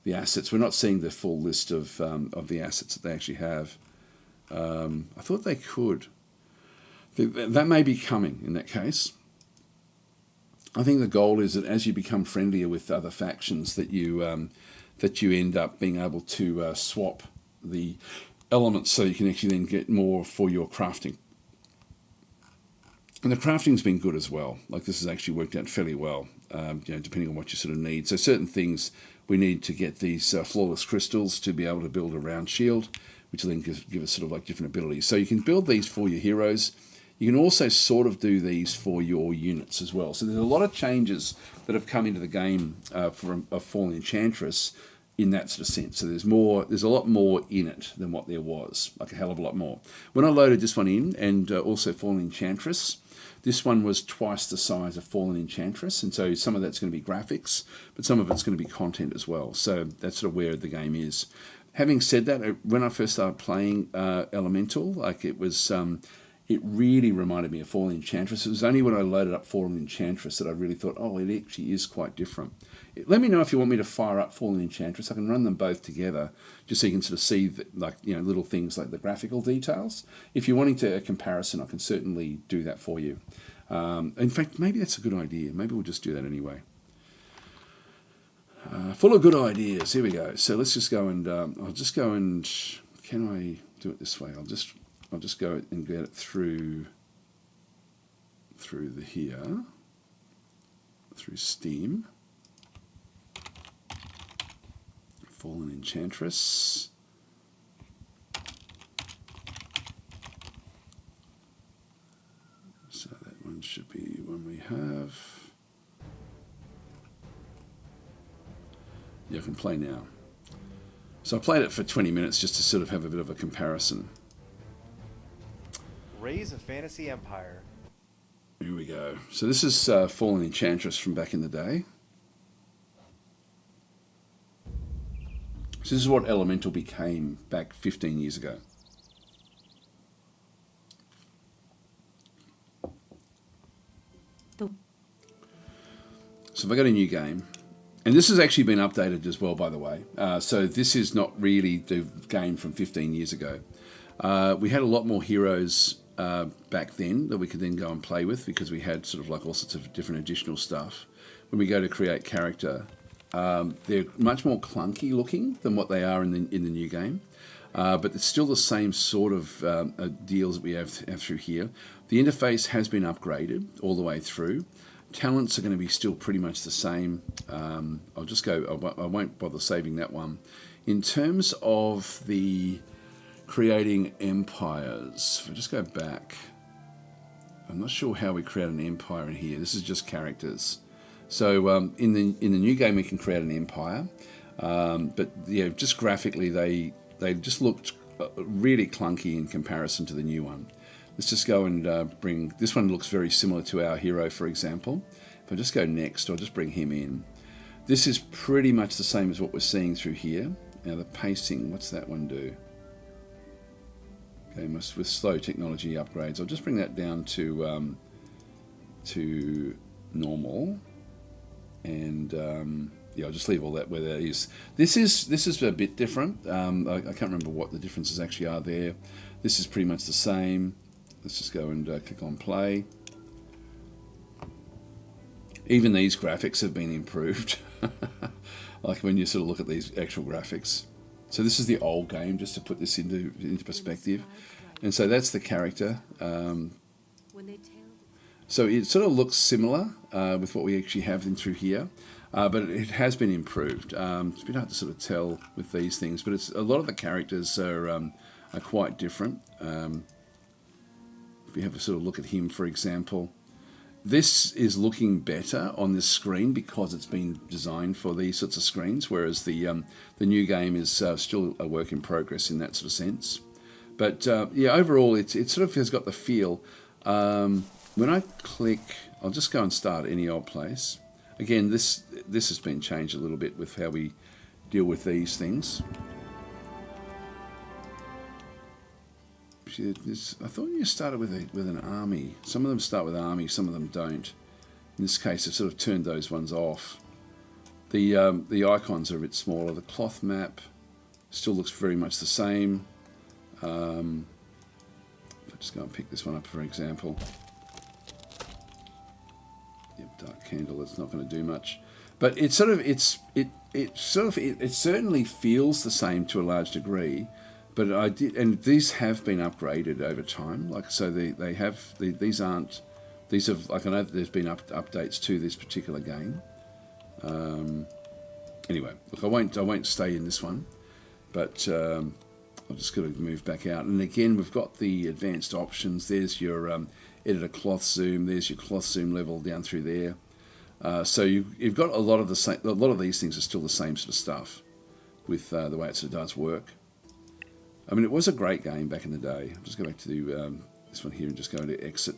the assets. We're not seeing the full list of the assets that they actually have. I thought they could. That may be coming in that case. I think the goal is that as you become friendlier with other factions, that you end up being able to swap the elements, so you can actually then get more for your crafting. And the crafting's been good as well. Like, this has actually worked out fairly well, depending on what you sort of need. So certain things we need to get these flawless crystals to be able to build a round shield, which will then give us sort of like different abilities. So you can build these for your heroes. You can also sort of do these for your units as well. So there's a lot of changes that have come into the game from Fallen Enchantress in that sort of sense. So there's a lot more in it than what there was, like a hell of a lot more. When I loaded this one in, and also Fallen Enchantress, this one was twice the size of Fallen Enchantress, and so some of that's going to be graphics, but some of it's going to be content as well. So that's sort of where the game is. Having said that, when I first started playing Elemental, like, it was... it really reminded me of Fallen Enchantress. It was only when I loaded up Fallen Enchantress that I really thought, oh, it actually is quite different. Let me know if you want me to fire up Fallen Enchantress. I can run them both together, just so you can sort of see little things like the graphical details. If you're wanting a comparison, I can certainly do that for you. In fact, maybe that's a good idea. Maybe we'll just do that anyway. Full of good ideas. Here we go. So let's just go and I'll just go and can I do it this way? I'll just go and get it through the here through Steam. Fallen Enchantress. So that one should be one we have. Yeah, I can play now. So I played it for 20 minutes just to sort of have a bit of a comparison. Raise a Fantasy Empire. Here we go. So this is Fallen Enchantress from back in the day. So this is what Elemental became back 15 years ago. So if I got a new game, and this has actually been updated as well, by the way. So this is not really the game from 15 years ago. We had a lot more heroes back then that we could then go and play with because we had sort of like all sorts of different additional stuff. When we go to create character, they're much more clunky looking than what they are in the new game. But it's still the same sort of deals that we have through here. The interface has been upgraded all the way through. Talents are going to be still pretty much the same. I'll just go, I won't bother saving that one. In terms of the creating empires, if I just go back, I'm not sure how we create an empire in here. This is just characters. So in the new game we can create an empire, but yeah, just graphically they just looked really clunky in comparison to the new one. Let's just go and bring, this one looks very similar to our hero, for example. If I just go next, I'll just bring him in. This is pretty much the same as what we're seeing through here. Now the pacing, what's that one do? Okay, with slow technology upgrades, I'll just bring that down to normal. And yeah, I'll just leave all that where that is. This is a bit different. I can't remember what the differences actually are there. This is pretty much the same. Let's just go and click on play. Even these graphics have been improved. Like when you sort of look at these actual graphics. So this is the old game, just to put this into perspective. And so that's the character. So it sort of looks similar with what we actually have in through here. But it has been improved. It's been hard to sort of tell with these things, but a lot of the characters are quite different. If you have a sort of look at him, for example, this is looking better on this screen because it's been designed for these sorts of screens, whereas the new game is still a work in progress in that sort of sense. But yeah, overall, it sort of has got the feel. When I click, I'll just go and start any old place. Again, this has been changed a little bit with how we deal with these things. I thought you started with an army. Some of them start with army, some of them don't. In this case, I've sort of turned those ones off. The icons are a bit smaller. The cloth map still looks very much the same. I'll just go and pick this one up, for example. Yep, dark candle. That's not going to do much, but it certainly feels the same to a large degree. But I did, and these have been upgraded over time. Like so, these have like I know that there's been updates to this particular game. Anyway, look, I won't stay in this one, but I'll just got to move back out. And again, we've got the advanced options. There's your editor cloth zoom. There's your cloth zoom level down through there. So you've got a lot of the same. A lot of these things are still the same sort of stuff with the way it sort of does work. I mean, it was a great game back in the day. I'll just go back to this one here and just go to exit.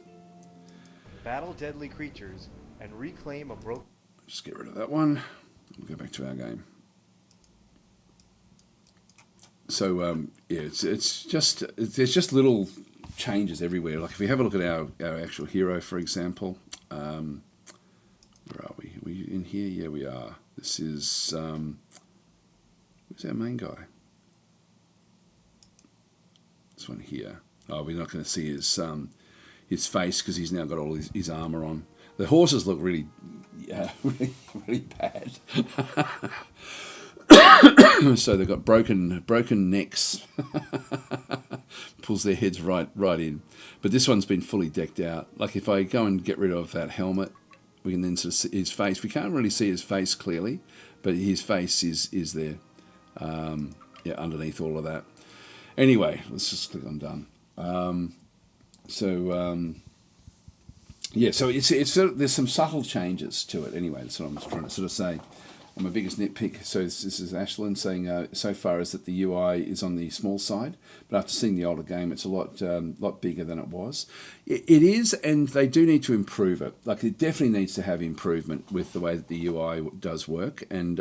Battle deadly creatures and reclaim a broken. Just get rid of that one. We'll go back to our game. So yeah, it's just there's just little changes everywhere. Like if we have a look at our actual hero, for example, where are we? Are we in here? Yeah, we are. This is who's our main guy? This one here. Oh, we're not going to see his face because he's now got all his armor on. The horses look really really, really bad. So they've got broken necks. Pulls their heads right in. But this one's been fully decked out. Like if I go and get rid of that helmet, we can then sort of see his face. We can't really see his face clearly, but his face is there. Underneath all of that. Anyway, let's just click on done. So it's sort of, there's some subtle changes to it. Anyway, that's what I'm trying to sort of say. My biggest nitpick, so this is Ashland saying so far is that the UI is on the small side, but after seeing the older game, it's a lot bigger than it was. It is, and they do need to improve it. Like it definitely needs to have improvement with the way that the UI does work, and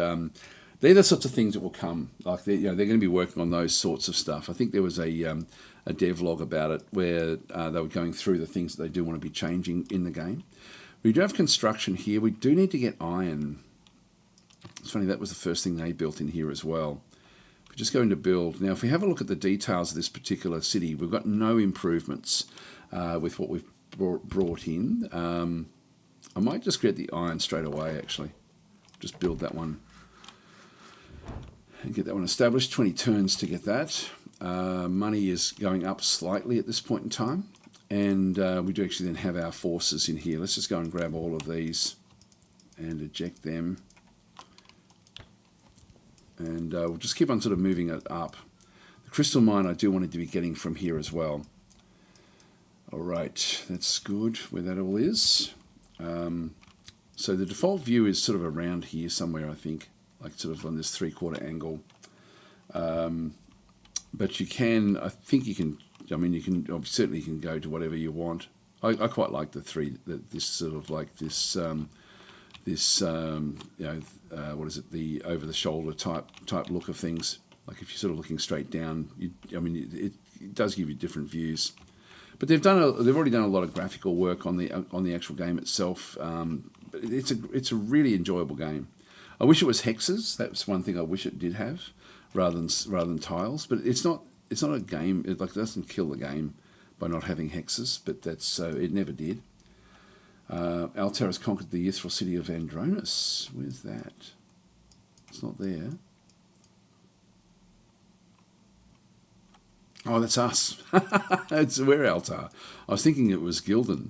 they're the sorts of things that will come. Like they're going to be working on those sorts of stuff. I think there was a devlog about it where they were going through the things that they do want to be changing in the game. We do have construction here. We do need to get iron. It's funny, that was the first thing they built in here as well. We're just going to build. Now, if we have a look at the details of this particular city, we've got no improvements with what we've brought in. I might just get the iron straight away, actually. Just build that one. And get that one established. 20 turns to get that. Money is going up slightly at this point in time. And we do actually then have our forces in here. Let's just go and grab all of these and eject them. And we'll just keep on sort of moving it up. The crystal mine I do want to be getting from here as well. All right, that's good where that all is. So the default view is sort of around here somewhere, I think, like sort of on this 3/4 angle. But you can, I think you can, I mean, you can certainly can go to whatever you want. I quite like this sort of like this. What is it? The over-the-shoulder type look of things. Like if you're sort of looking straight down, it does give you different views. But they've already done a lot of graphical work on the actual game itself. But it's a really enjoyable game. I wish it was hexes. That's one thing I wish it did have, rather than tiles. But it's not a game. It doesn't kill the game by not having hexes. But it never did. Altair has conquered the ethereal city of Andronis. Where's that? It's not there. Oh, that's us. We're Altair. I was thinking it was Gildan.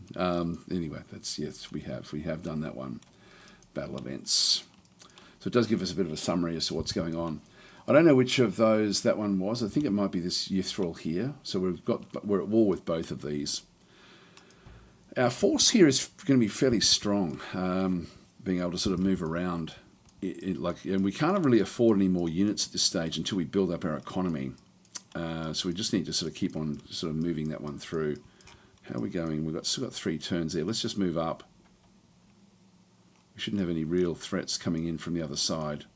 Anyway, yes, we have done that one. Battle events. So it does give us a bit of a summary as to what's going on. I don't know which of those that one was. I think it might be this ethereal here. So we're at war with both of these. Our force here is going to be fairly strong, being able to sort of move around. And we can't really afford any more units at this stage until we build up our economy. So we just need to sort of keep on sort of moving that one through. How are we going? We've still got 3 turns there. Let's just move up. We shouldn't have any real threats coming in from the other side.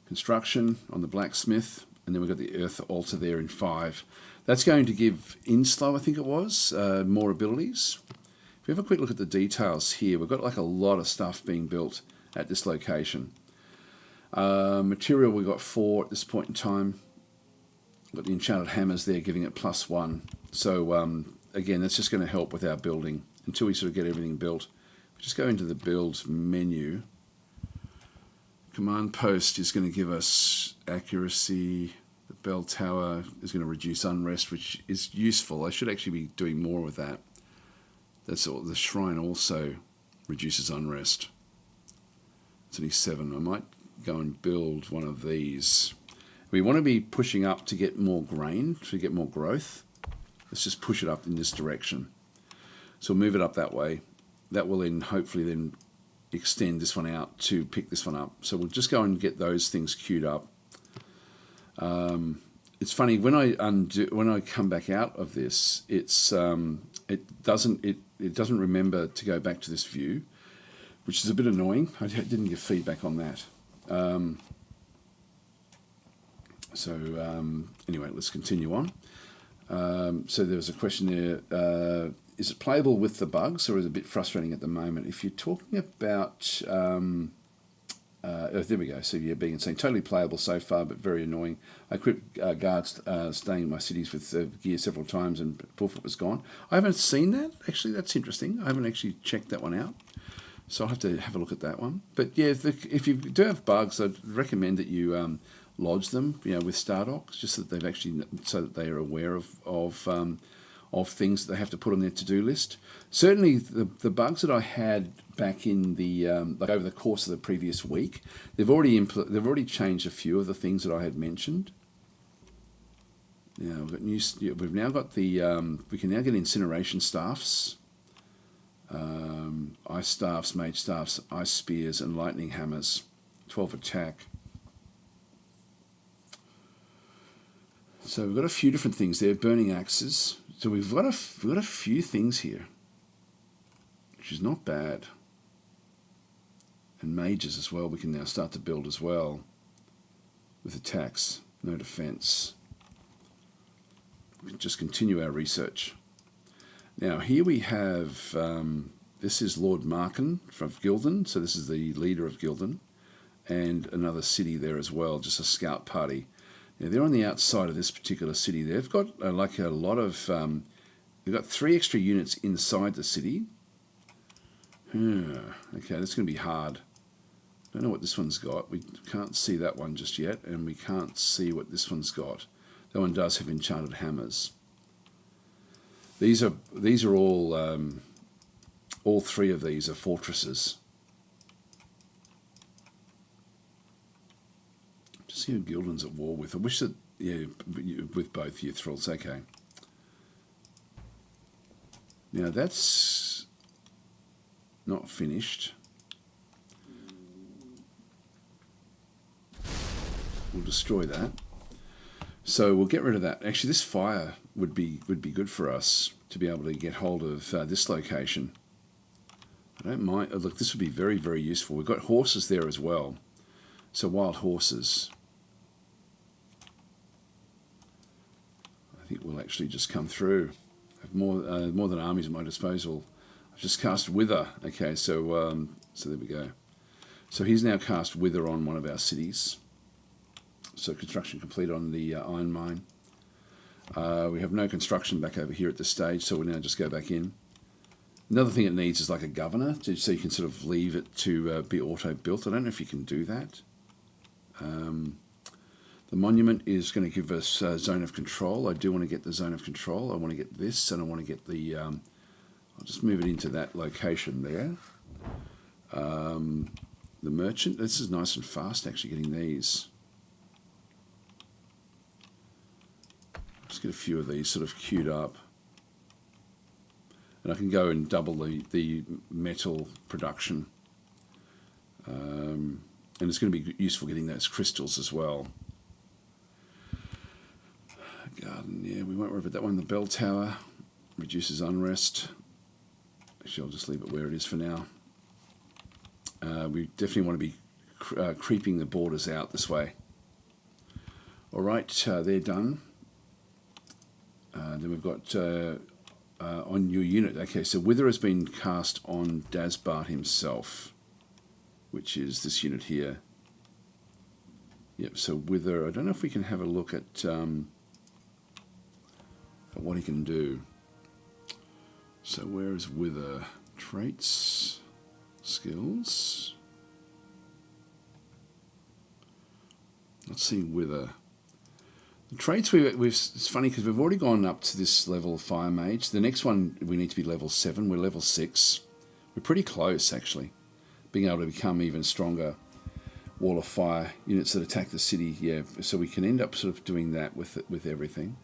Construction on the blacksmith. And then we've got the earth altar there in 5. That's going to give Inslow, I think it was, more abilities. If we have a quick look at the details here, we've got like a lot of stuff being built at this location. Material, we've got 4 at this point in time. We've got the enchanted hammers there giving it +1. So again, that's just going to help with our building until we sort of get everything built. Just go into the build menu. Command post is going to give us accuracy. The bell tower is going to reduce unrest, which is useful. I should actually be doing more with that. That's all. The shrine also reduces unrest. It's only 7. I might go and build one of these. We want to be pushing up to get more grain, to get more growth. Let's just push it up in this direction. So we'll move it up that way. That will then hopefully then extend this one out to pick this one up. So we'll just go and get those things queued up. It's funny when I come back out of this, it doesn't remember to go back to this view, which is a bit annoying. I didn't get feedback on that. Anyway, let's continue on. So there was a question there. Is it playable with the bugs, or is it a bit frustrating at the moment? If you're talking about there we go. So yeah, being insane. Totally playable so far, but very annoying. I equipped guards staying in my cities with gear several times, and before it was gone. I haven't seen that. Actually, that's interesting. I haven't actually checked that one out. So I'll have to have a look at that one. But yeah, if you do have bugs, I'd recommend that you lodge them, with StarDocs, just so that they've actually, so that they are aware of things that they have to put on their to-do list. Certainly, the bugs that I had back in the like over the course of the previous week, they've already changed a few of the things that I had mentioned. Now we've now got the we can now get incineration staffs. Ice staffs, mage staffs, ice spears, and lightning hammers. 12 attack. So we've got a few different things there. Burning axes. So we've got a few things here, which is not bad. And mages as well. We can now start to build as well with attacks. No defense. We can just continue our research. Now here we have, this is Lord Markin from Gildan, so this is the leader of Gildan, and another city there as well, just a scout party. Now they're on the outside of this particular city. They've got like a lot of, they've got 3 extra units inside the city. Okay, that's going to be hard. Don't know what this one's got. We can't see that one just yet, and we can't see what this one's got. That one does have enchanted hammers. These are all 3 of these are fortresses. Just see who Gildan's at war with. I wish that, yeah, with both your thralls. Okay. Now that's not finished. We'll destroy that. So we'll get rid of that. Actually, this fire would be good for us to be able to get hold of this location. I don't mind. Look, this would be very, very useful. We've got horses there as well. So wild horses. I think we'll actually just come through. I have more than armies at my disposal. I've just cast Wither. Okay, so there we go. So he's now cast Wither on one of our cities. So construction complete on the iron mine. We have no construction back over here at this stage, so we'll now just go back in. Another thing it needs is like a governor, so you can sort of leave it to be auto-built. I don't know if you can do that. The monument is going to give us a zone of control. I do want to get the zone of control. I want to get this, and I want to get the... I'll just move it into that location there. The merchant, this is nice and fast actually getting these. Just get a few of these sort of queued up. And I can go and double the metal production. And it's going to be useful getting those crystals as well. Garden, yeah, we won't worry about that one. The bell tower reduces unrest. Actually, I'll just leave it where it is for now. We definitely want to be creeping the borders out this way. All right, they're done. Then we've got on your unit. Okay, so Wither has been cast on Dasbart himself, which is this unit here. Yep, so Wither, I don't know if we can have a look at what he can do. So where is Wither? Traits, skills. Let's see Wither. The traits it's funny because we've already gone up to this level of Fire Mage. The next one we need to be level 7. We're level 6. We're pretty close actually, being able to become even stronger Wall of Fire units that attack the city. Yeah, so we can end up sort of doing that with everything.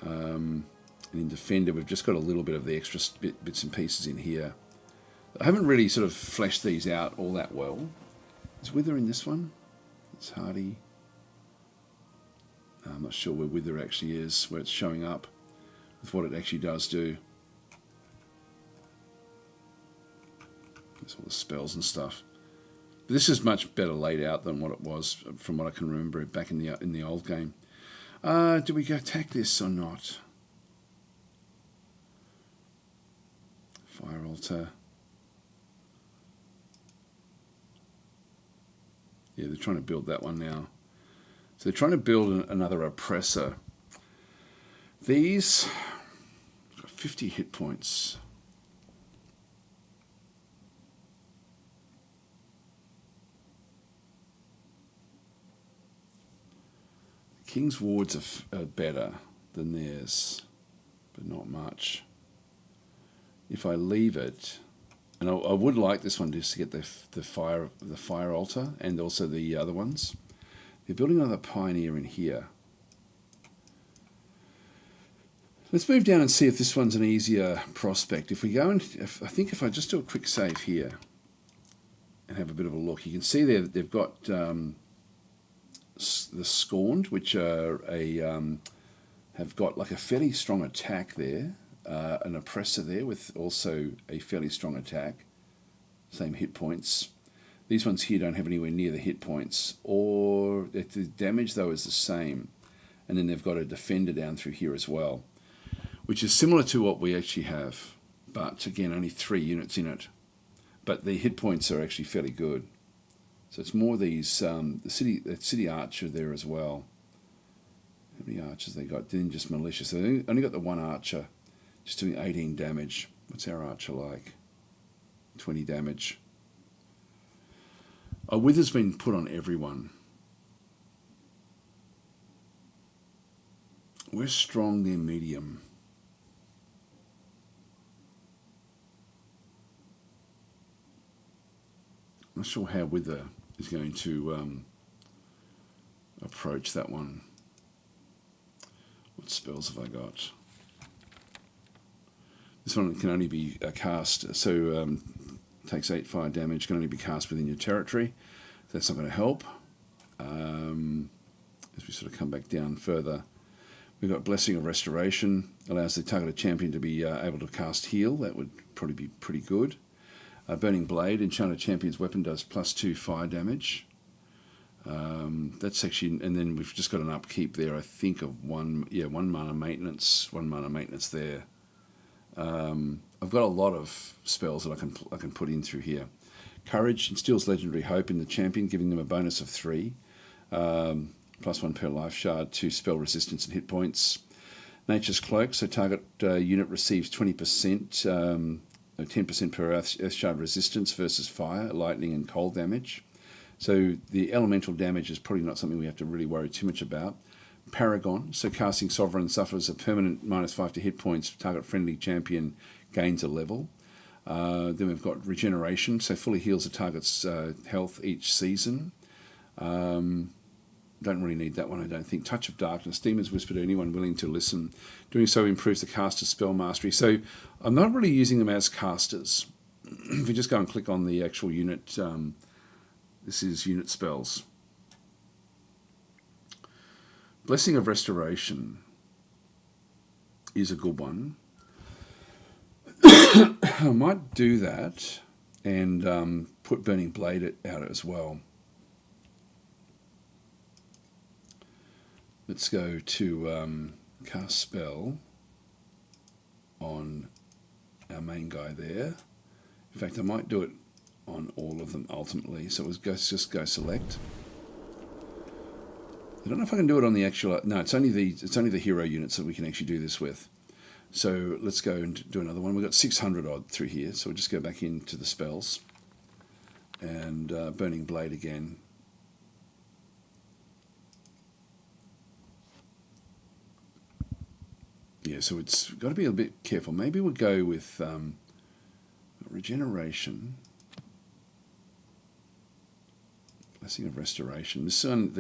And in Defender, we've just got a little bit of the extra bits and pieces in here. I haven't really sort of fleshed these out all that well. Is Wither in this one? It's Hardy. I'm not sure where Wither actually is, where it's showing up, with what it actually does do. There's all the spells and stuff. But this is much better laid out than what it was, from what I can remember back in the old game. Do we go attack this or not? Fire altar. Yeah, they're trying to build that one now. So they're trying to build another oppressor. These got 50 hit points. King's wards are better than theirs, but not much. If I leave it, and I would like this one just to get the fire altar and also the other ones. They're building another pioneer in here. Let's move down and see if this one's an easier prospect. If we go and I think if I just do a quick save here and have a bit of a look, you can see there that they've got the Scorned, which are have got like a fairly strong attack there, an oppressor there with also a fairly strong attack, same hit points. These ones here don't have anywhere near the hit points, or the damage though is the same, and then they've got a defender down through here as well, which is similar to what we actually have, but again only 3 units in it, but the hit points are actually fairly good. So it's more these the city archer there as well. How many archers they got? Then just militia. So they only got the 1 archer, just doing 18 damage. What's our archer like? 20 damage. A wither's been put on everyone. We're strong, they're medium. I'm not sure how Wither is going to approach that one. What spells have I got? This one can only be cast, so takes 8 fire damage, can only be cast within your territory. That's not going to help. As we sort of come back down further, we've got Blessing of Restoration, allows the targeted champion to be able to cast heal. That would probably be pretty good. Burning Blade, enchanted champion's weapon does +2 fire damage. That's actually, and then we've just got an upkeep there, I think, of 1 mana maintenance, 1 mana maintenance there. I've got a lot of spells that I can put in through here. Courage instills legendary hope in the champion, giving them a bonus of 3, +1 per life shard to spell resistance and hit points. Nature's Cloak, so target unit receives 20%, 10% per earth shard resistance versus fire, lightning, and cold damage. So the elemental damage is probably not something we have to really worry too much about. Paragon, so casting Sovereign suffers a permanent -5 to hit points. Target friendly champion gains a level. Then we've got Regeneration, so fully heals a target's health each season. Don't really need that one, I don't think. Touch of Darkness, Demons Whisper to anyone willing to listen. Doing so improves the caster's spell mastery. So I'm not really using them as casters. If we just go and click on the actual unit, this is unit spells. Blessing of Restoration is a good one. I might do that and put Burning Blade out as well. Let's go to cast spell on our main guy there. In fact, I might do it on all of them ultimately. So let's just go select. I don't know if I can do it on the actual. No, it's only the hero units that we can actually do this with. So let's go and do another one. We've got 600 odd through here, so we'll just go back into the spells and Burning Blade again. Yeah, so it's got to be a bit careful. Maybe we'll go with Regeneration, Blessing of Restoration. This one,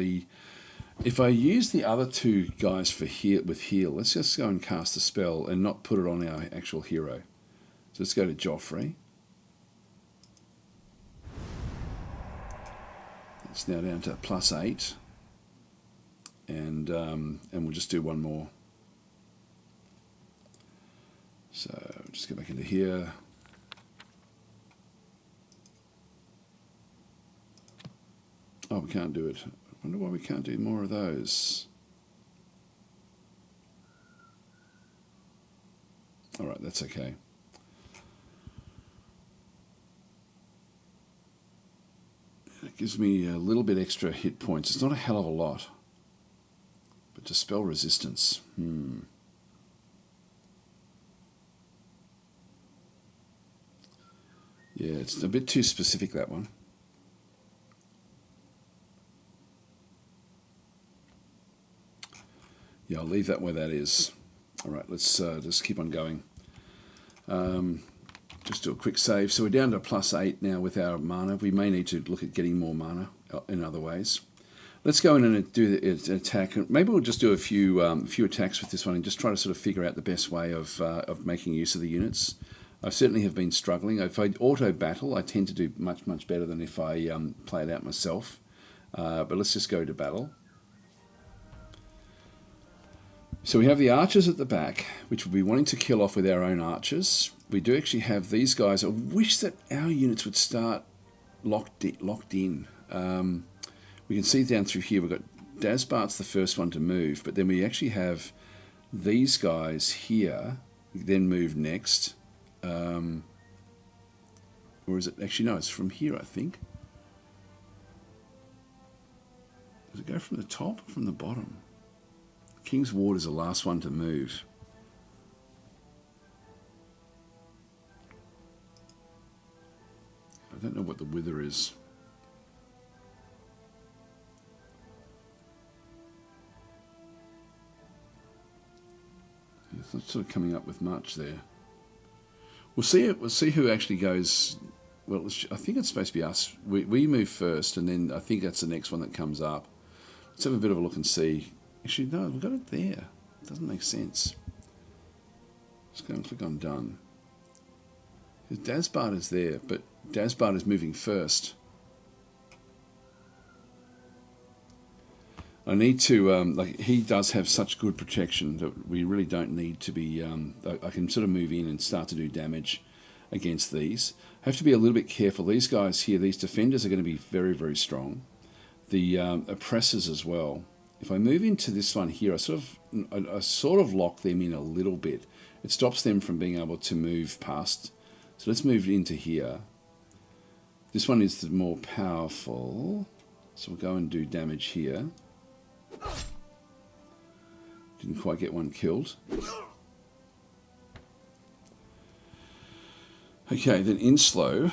if I use the other 2 guys for heal, let's just go and cast the spell and not put it on our actual hero. So let's go to Joffrey. It's now down to +8, and we'll just do one more. So just go back into here. Oh, we can't do it. I wonder why we can't do more of those. All right, that's okay. gives me a little bit extra hit points. It's not a hell of a lot. But dispel resistance. Yeah, it's a bit too specific, that one. Yeah, I'll leave that where that is. All right, let's just keep on going. Just do a quick save. So we're down to +8 now with our mana. We may need to look at getting more mana in other ways. Let's go in and do the attack. Maybe we'll just do a few attacks with this one and just try to sort of figure out the best way of making use of the units. I certainly have been struggling. If I auto battle, I tend to do much better than if I play it out myself. But let's just go to battle. So we have the archers at the back, which we'll be wanting to kill off with our own archers. We do actually have these guys. I wish that our units would start locked in. We can see down through here, we've got DasTactic's the first one to move, but then we actually have these guys here, then move next. Or is it, actually no, it's from here, I think. Does it go from the top or from the bottom? King's Ward is the last one to move. I don't know what the wither is. It's not sort of coming up with much there. We'll see who actually goes. Well, I think it's supposed to be us. We move first, and then I think that's the next one that comes up. Let's have a bit of a look and see. Actually, no, we've got it there. It doesn't make sense. Let's go and click on done. DasTactic is there, but DasTactic is moving first. I need to, like, he does have such good protection that we really don't need to be, I can sort of move in and start to do damage against these. I have to be a little bit careful. These guys here, these defenders are going to be very, very strong. The oppressors as well. If I move into this one here, I sort of lock them in a little bit. It stops them from being able to move past. So let's move into here. This one is the more powerful. So we'll go and do damage here. Didn't quite get one killed. Okay, then in slow.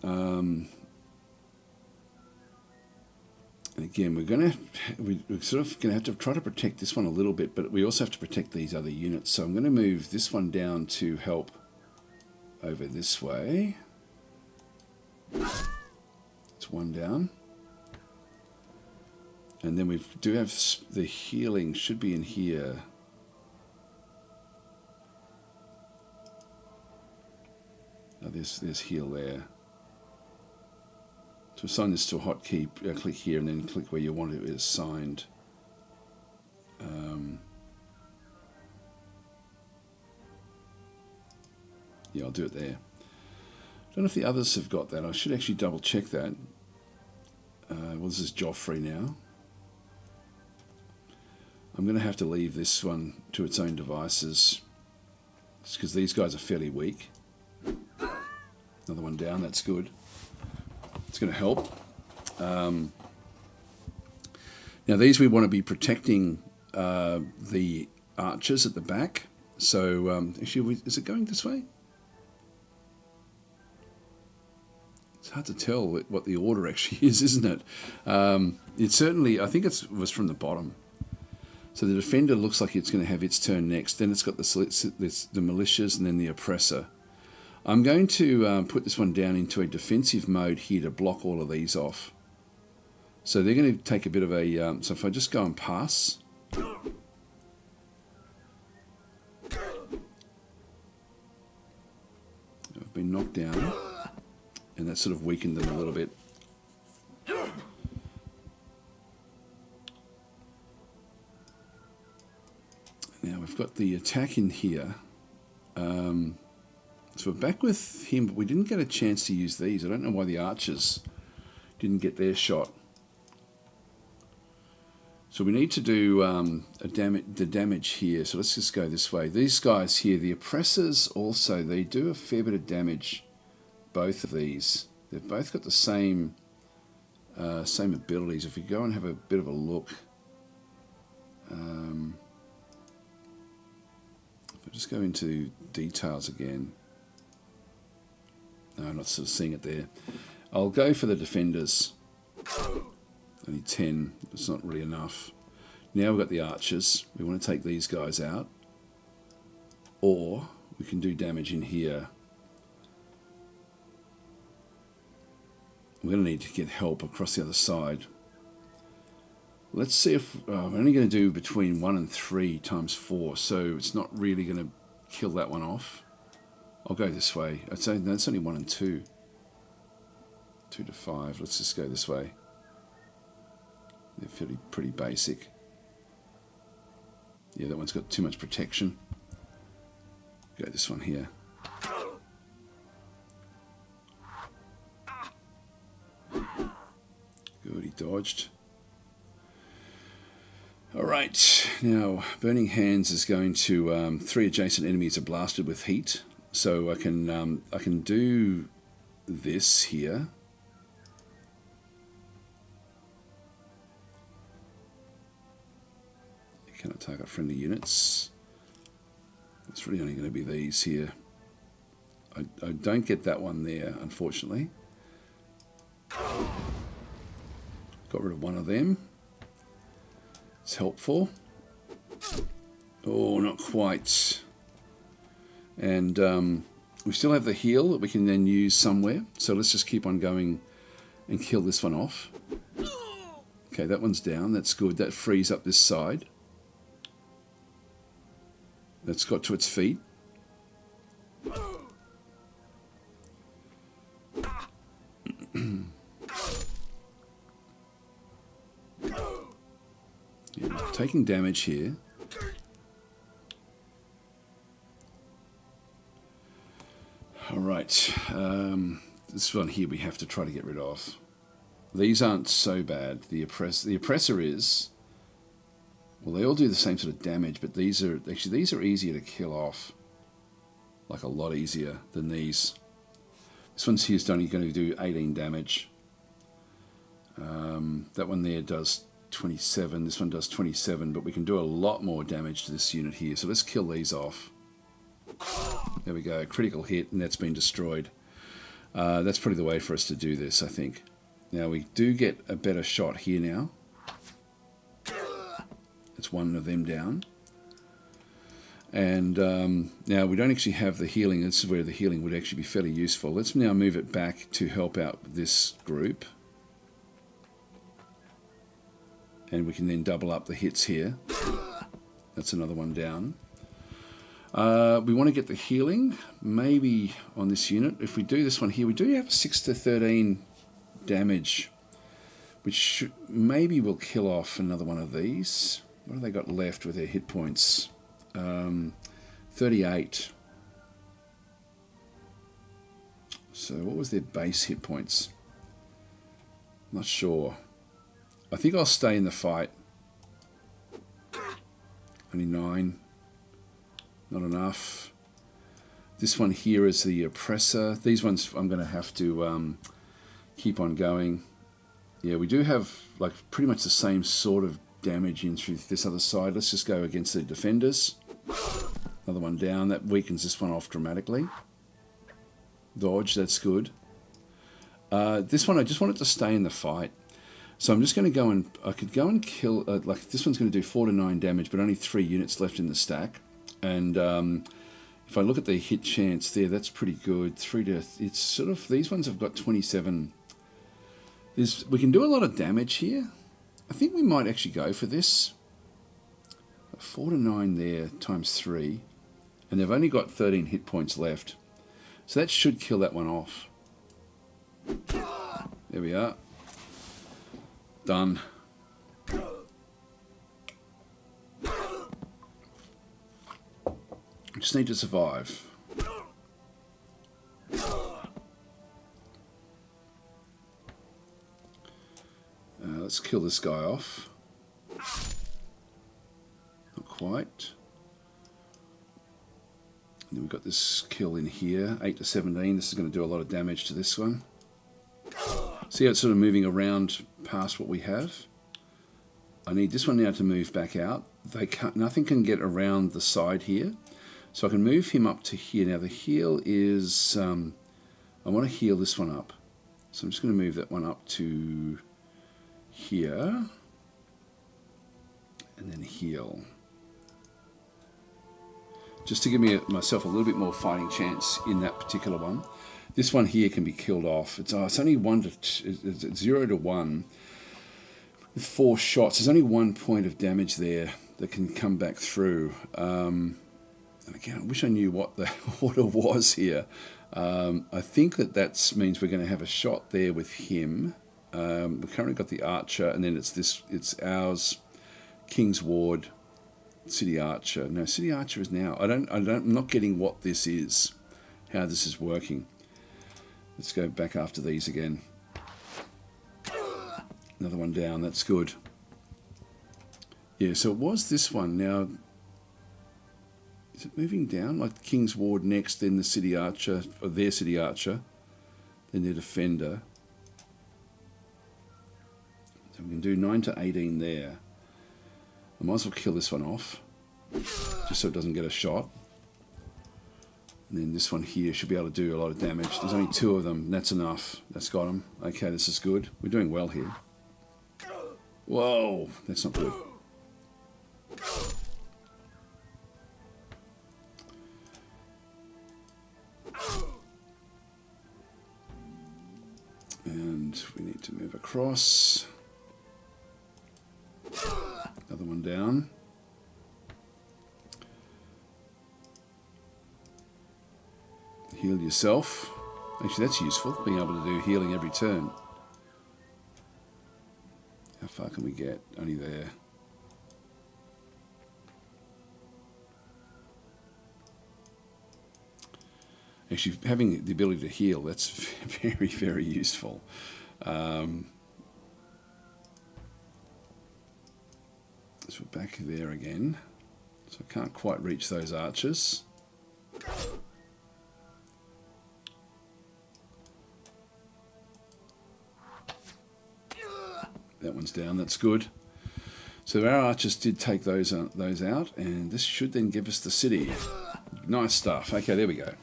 And again, we're sort of going to have to try to protect this one a little bit, but we also have to protect these other units. So I'm going to move this one down to help over this way. It's one down. And then we do have the healing should be in here. Oh, there's heal there. To assign this to a hotkey, click here and then click where you want it assigned. Yeah, I'll do it there. I don't know if the others have got that. I should actually double check that. Well, this is Joffrey now. I'm going to have to leave this one to its own devices. It's because these guys are fairly weak. Another one down, that's good. It's going to help. Now these we want to be protecting the archers at the back. So actually, is it going this way? It's hard to tell what the order actually is, isn't it? It certainly, I think it was from the bottom. So the defender looks like it's going to have its turn next. Then it's got the militias and then the oppressor. I'm going to put this one down into a defensive mode here to block all of these off. So they're going to take a bit of a... so if I just go and pass... I've been knocked down. And that sort of weakened them a little bit. Now we've got the attack in here. So we're back with him, but we didn't get a chance to use these. I don't know why the archers didn't get their shot. So we need to do the damage here. So let's just go this way. These guys here, the oppressors also, they do a fair bit of damage. Both of these. They've both got the same Same abilities. If we go and have a bit of a look, if I just go into details again, no, I'm not sort of seeing it there. I'll go for the defenders. Only 10, it's not really enough. Now we've got the archers. We want to take these guys out. Or we can do damage in here. We're going to need to get help across the other side. Let's see if... we're only going to do between 1 and 3 times 4, so it's not really going to kill that one off. I'll go this way. I'd say that's only 1 and 2. 2 to 5. Let's just go this way. They're pretty basic. Yeah, that one's got too much protection. Go this one here. Good, he dodged. Alright, now Burning Hands is going to... 3 adjacent enemies are blasted with heat. So I can do this here. You cannot target friendly units. It's really only going to be these here. I don't get that one there, unfortunately. Got rid of one of them. It's helpful. Oh, not quite. And we still have the heal that we can then use somewhere. So let's just keep on going and kill this one off. Okay, that one's down. That's good. That frees up this side. That's got to its feet. Yeah, taking damage here. Alright, this one here we have to try to get rid of. These aren't so bad. The oppressor is... Well, they all do the same sort of damage, but these are easier to kill off. Like a lot easier than these. This one's here's only going to do 18 damage. That one there does 27. This one does 27, but we can do a lot more damage to this unit here. So let's kill these off. There we go, critical hit, and that's been destroyed. That's probably the way for us to do this, I think. Now we do get a better shot here now. That's one of them down. And now we don't actually have the healing. This is where the healing would actually be fairly useful. Let's now move it back to help out this group. And we can then double up the hits here. That's another one down. We want to get the healing, maybe on this unit. If we do this one here, we do have 6 to 13 damage, which maybe will kill off another one of these. What have they got left with their hit points? 38. So what was their base hit points? Not sure. I think I'll stay in the fight. Only 9. Not enough. This one here is the oppressor. These ones I'm going to have to keep on going. Yeah, we do have like pretty much the same sort of damage in through this other side. Let's just go against the defenders. Another one down. That weakens this one off dramatically. Dodge, that's good. This one I just want it to stay in the fight. So I'm just going to go and... I could go and kill... like this one's going to do 4 to 9 damage, but only 3 units left in the stack. And if I look at the hit chance there, that's pretty good. 3 to... It's sort of... These ones have got 27. We can do a lot of damage here. I think we might actually go for this. 4 to 9 there, times 3. And they've only got 13 hit points left. So that should kill that one off. There we are. Done. Just need to survive. Let's kill this guy off. Not quite. And then we've got this kill in here. 8 to 17. This is going to do a lot of damage to this one. See how it's sort of moving around past what we have? I need this one now to move back out. Nothing can get around the side here. So I can move him up to here. Now the heal is, I want to heal this one up. So I'm just going to move that one up to here. And then heal. Just to give myself a little bit more fighting chance in that particular one. This one here can be killed off. It's only 0 to 1 with 4 shots. There's only 1 point of damage there that can come back through. And again, I wish I knew what the order was here. I think that means we're going to have a shot there with him. We've currently got the archer, and then it's ours, King's Ward, City Archer. No, City Archer is now. I'm not getting what this is, how this is working. Let's go back after these again. Another one down, that's good. Yeah, so it was this one. Now, is it moving down? Like the King's Ward next, then the City Archer, or their City Archer, then their Defender. So we can do 9 to 18 there. I might as well kill this one off, just so it doesn't get a shot. And then this one here should be able to do a lot of damage. There's only 2 of them. That's enough. That's got them. Okay, this is good. We're doing well here. Whoa, that's not good. And we need to move across. Another one down. Heal yourself. Actually, that's useful, being able to do healing every turn. How far can we get? Only there. Actually, having the ability to heal, that's very, very useful. So we're back there again. So I can't quite reach those archers. That one's down, that's good. So our archers did take those out, and this should then give us the city. Nice stuff. Okay, there we go.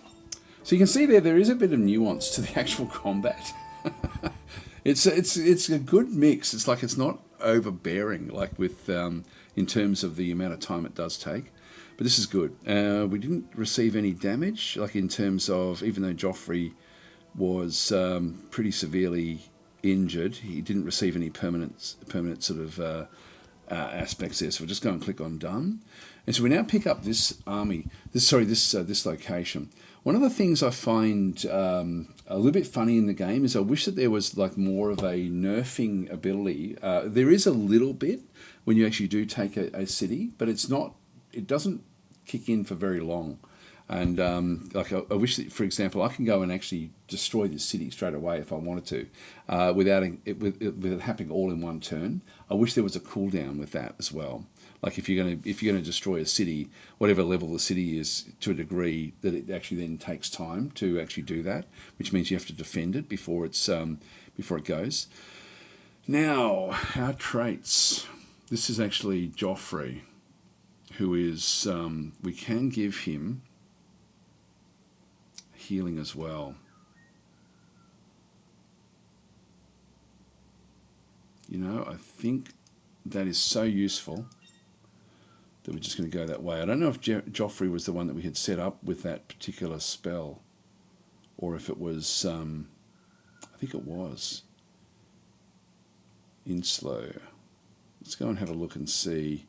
So you can see there is a bit of nuance to the actual combat. It's a good mix. It's like it's not overbearing, like with in terms of the amount of time it does take. But this is good. We didn't receive any damage, like in terms of, even though Joffrey was pretty severely injured, he didn't receive any permanent sort of aspects there. So we'll just go and click on done. And so we now pick up this army, this location. One of the things I find a little bit funny in the game is I wish that there was like more of a nerfing ability. There is a little bit when you actually do take a city, but it doesn't kick in for very long. And like I wish that, for example, I can go and actually destroy this city straight away if I wanted to, without it happening all in one turn. I wish there was a cooldown with that as well. Like if you're going to destroy a city, whatever level the city is, to a degree that it actually then takes time to actually do that, which means you have to defend it before it goes. Now our traits. This is actually Joffrey, who is we can give him healing as well. You know, I think that is so useful that we're just going to go that way. I don't know if Joffrey was the one that we had set up with that particular spell, or if it was, I think it was Inslow. Let's go and have a look and see.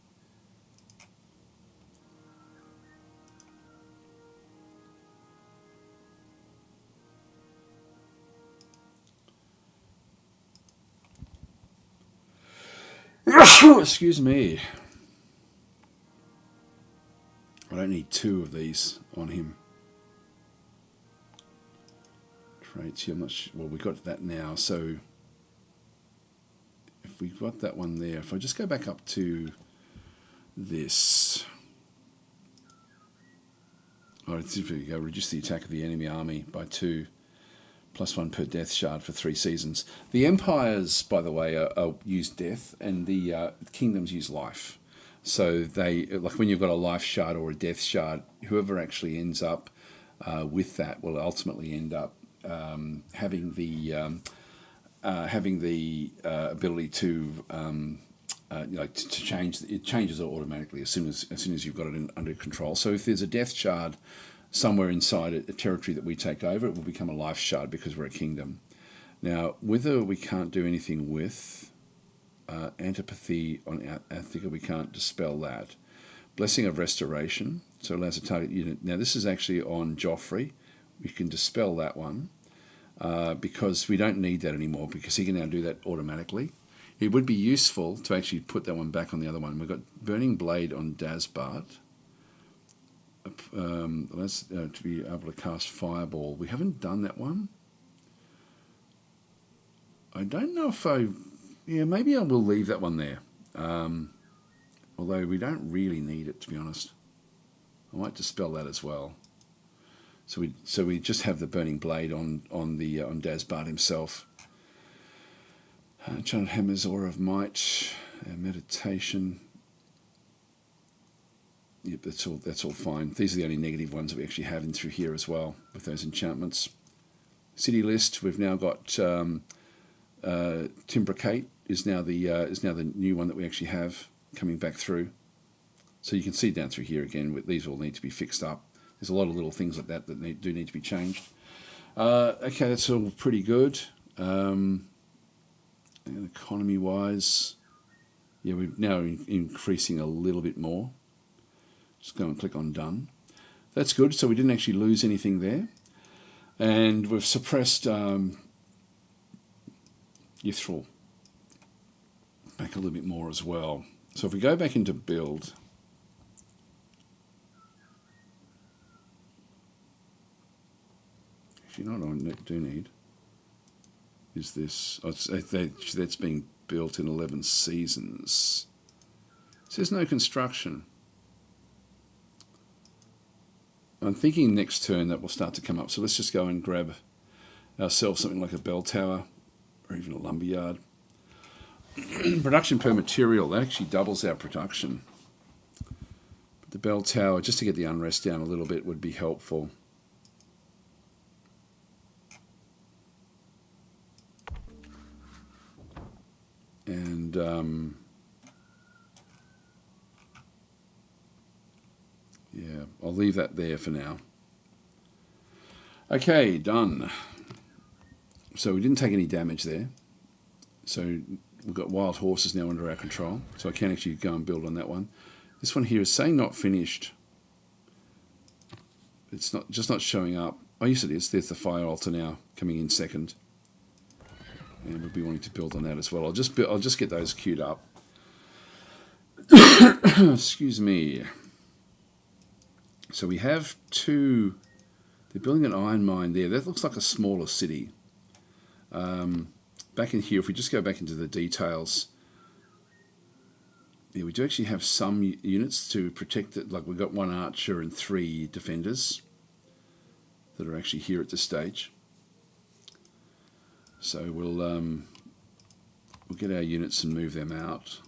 Excuse me. I don't need 2 of these on him. Traits here, I'm not sure. Well, we got that now, so if we got that one there, if I just go back up to this. Oh, it's go reduce the attack of the enemy army by 2, +1 per death shard for 3 seasons. The empires, by the way, use death, and the kingdoms use life. So they, like when you've got a life shard or a death shard, whoever actually ends up with that will ultimately end up having the ability to to change. It changes automatically as soon as you've got it under control. So if there's a death shard somewhere inside a territory that we take over, it will become a life shard because we're a kingdom. Now, whether we can't do anything with antipathy on Attica, we can't dispel that. Blessing of Restoration, so allows a target unit. Now, this is actually on Joffrey. We can dispel that one because we don't need that anymore because he can now do that automatically. It would be useful to actually put that one back on the other one. We've got Burning Blade on Dazbart. That's to be able to cast Fireball. We haven't done that one. I don't know if maybe I will leave that one there. Although we don't really need it, to be honest. I might dispel that as well. So we just have the Burning Blade on Dazbart himself. Enchanted Hammers, Aura of Might, Meditation. Yep, that's all fine. These are the only negative ones that we actually have in through here as well with those enchantments. City list. We've now got Timbricate is now the new one that we actually have coming back through. So you can see down through here again. These all need to be fixed up. There's a lot of little things like that that do need to be changed. Okay, that's all pretty good. And economy-wise, yeah, we're now increasing a little bit more. Just go and click on Done. That's good. So we didn't actually lose anything there. And we've suppressed Ythril back a little bit more as well. So if we go back into build, actually not on do need, is this, that's being built in 11 seasons. It says no construction. I'm thinking next turn that will start to come up. So let's just go and grab ourselves something like a bell tower or even a lumberyard. Production per material, that actually doubles our production. But the bell tower, just to get the unrest down a little bit, would be helpful. And yeah, I'll leave that there for now. Okay, done. So we didn't take any damage there. So we've got wild horses now under our control. So I can actually go and build on that one. This one here is saying not finished. It's not showing up. Oh, yes it is. There's the fire altar now coming in second. And we'll be wanting to build on that as well. I'll just get those queued up. Excuse me. So we have two. They're building an iron mine there. That looks like a smaller city. Back in here, if we just go back into the details, yeah, we do actually have some units to protect it. Like we've got 1 archer and 3 defenders that are actually here at this stage. So we'll get our units and move them out.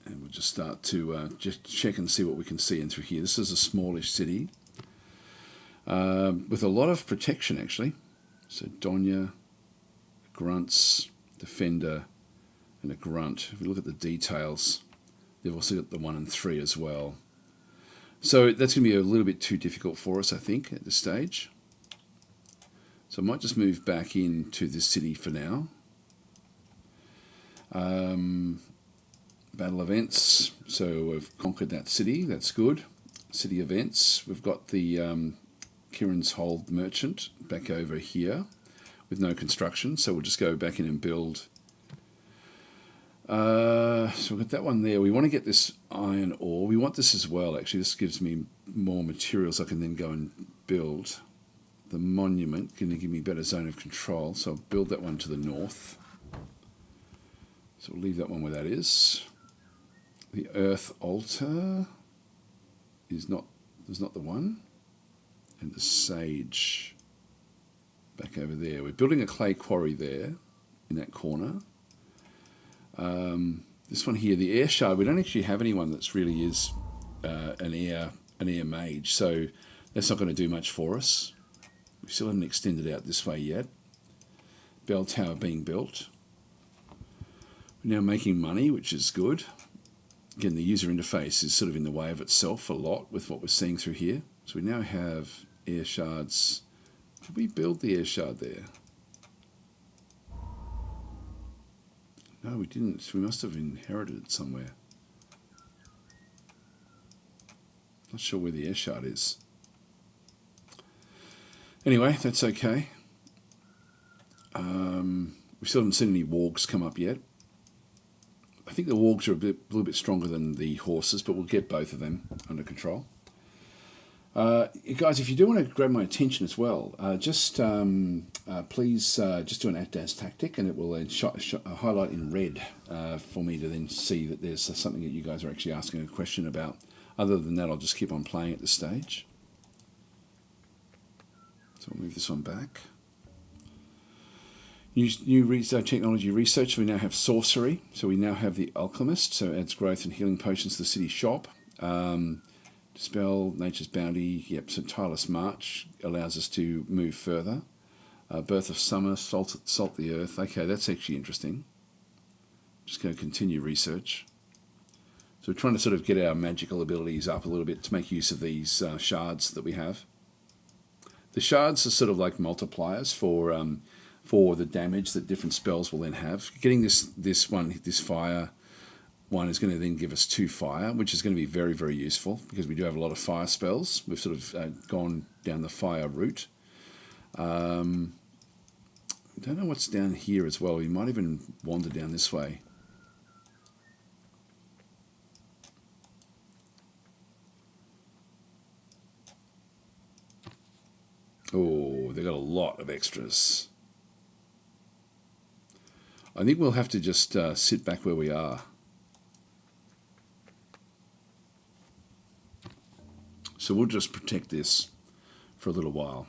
And we'll just start to just check and see what we can see in through here. This is a smallish city with a lot of protection actually. So Donya, grunts, defender, and a grunt. If we look at the details, they've also got the 1 and 3 as well. So that's going to be a little bit too difficult for us, I think, at this stage. So I might just move back into this city for now. Battle events. So we've conquered that city. That's good. City events. We've got the Kieran's Hold Merchant back over here with no construction. So we'll just go back in and build. So we've got that one there. We want to get this iron ore. We want this as well, actually. This gives me more materials I can then go and build. The monument going to give me better zone of control. So I'll build that one to the north. So we'll leave that one where that is. The earth altar. is not the one. And the sage back over there. We're building a clay quarry there in that corner. This one here, the air shard, we don't actually have anyone that's really is an air mage, so that's not going to do much for us. We still haven't extended out this way yet. Bell tower being built. We're now making money, which is good. Again, the user interface is sort of in the way of itself a lot with what we're seeing through here. So we now have air shards. Did we build the air shard there? No, we didn't. We must have inherited it somewhere. Not sure where the air shard is. Anyway, that's okay. We still haven't seen any wargs come up yet. I think the wargs are a little bit stronger than the horses, but we'll get both of them under control. Guys, if you do want to grab my attention as well, please just do an @DasTactic, and it will then highlight in red for me to then see that there's something that you guys are actually asking a question about. Other than that, I'll just keep on playing at this stage. So we'll move this one back. New technology research. We now have sorcery. So we now have the alchemist. So it adds growth and healing potions to the city shop. Dispel, nature's bounty. Yep. So tireless march allows us to move further. Birth of summer. Salt the earth. Okay, that's actually interesting. Just going to continue research. So we're trying to sort of get our magical abilities up a little bit to make use of these shards that we have. The shards are sort of like multipliers for the damage that different spells will then have. Getting this fire one is going to then give us 2 fire, which is going to be very, very useful because we do have a lot of fire spells. We've sort of gone down the fire route. I don't know what's down here as well. We might even wander down this way. Oh, they've got a lot of extras. I think we'll have to just sit back where we are. So we'll just protect this for a little while.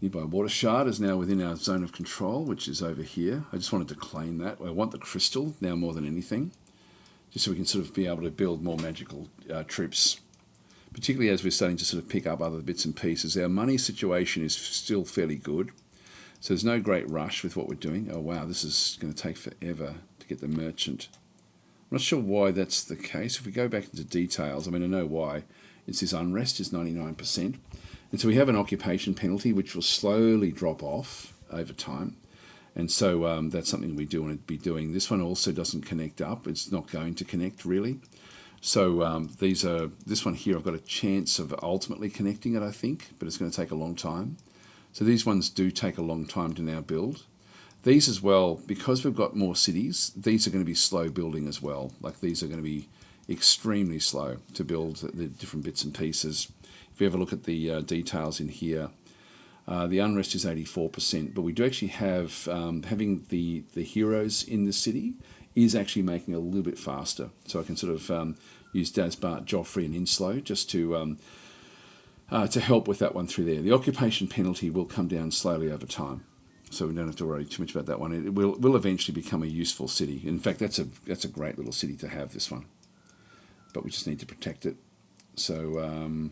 Nearby water shard is now within our zone of control, which is over here. I just wanted to claim that. I want the crystal now more than anything, just so we can sort of be able to build more magical troops, particularly as we're starting to sort of pick up other bits and pieces. Our money situation is still fairly good. So there's no great rush with what we're doing. Oh wow, this is going to take forever to get the merchant. I'm not sure why that's the case. If we go back into details, I mean, I know why. It's this unrest is 99%. And so we have an occupation penalty, which will slowly drop off over time. And so that's something we do want to be doing. This one also doesn't connect up. It's not going to connect really. So this one here, I've got a chance of ultimately connecting it, I think, but it's going to take a long time. So these ones do take a long time to now build. These as well, because we've got more cities, these are going to be slow building as well. Like these are going to be extremely slow to build the different bits and pieces. If you have a look at the details in here, the unrest is 84%, but we do actually have, having the heroes in the city is actually making it a little bit faster. So I can sort of use Dasbart, Joffrey and Inslow just to help with that one through there. The occupation penalty will come down slowly over time, so we don't have to worry too much about that one. It will eventually become a useful city. In fact, that's a great little city to have, this one. But we just need to protect it. So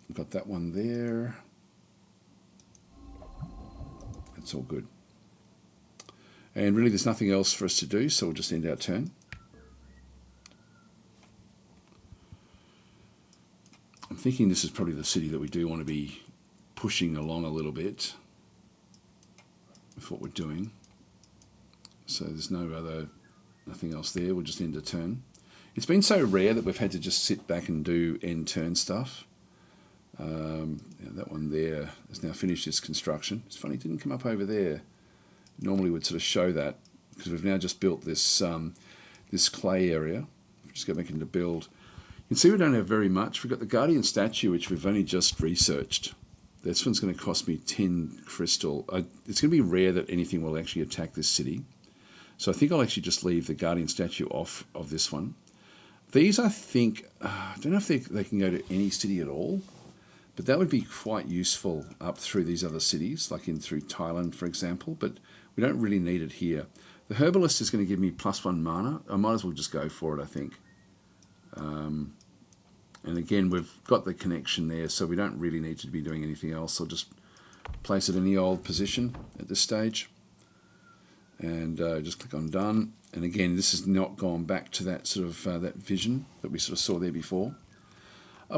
we've got that one there. That's all good. And really there's nothing else for us to do, so we'll just end our turn. I'm thinking this is probably the city that we do want to be pushing along a little bit with what we're doing. So there's nothing else there. We'll just end a turn. It's been so rare that we've had to just sit back and do end turn stuff. That one there has now finished its construction. It's funny it didn't come up over there. Normally would sort of show that because we've now just built this this clay area. Just go back into build. You can see we don't have very much. We've got the Guardian statue, which we've only just researched. This one's going to cost me 10 crystal. It's going to be rare that anything will actually attack this city. So I think I'll actually just leave the Guardian statue off of this one. These, I think, I don't know if they can go to any city at all, but that would be quite useful up through these other cities, like in through Thailand, for example, but we don't really need it here. The Herbalist is going to give me +1 mana. I might as well just go for it, I think. And again, we've got the connection there, so we don't really need to be doing anything else. I'll just place it in the old position at this stage. And just click on Done. And again, this has not gone back to that sort of that vision that we sort of saw there before.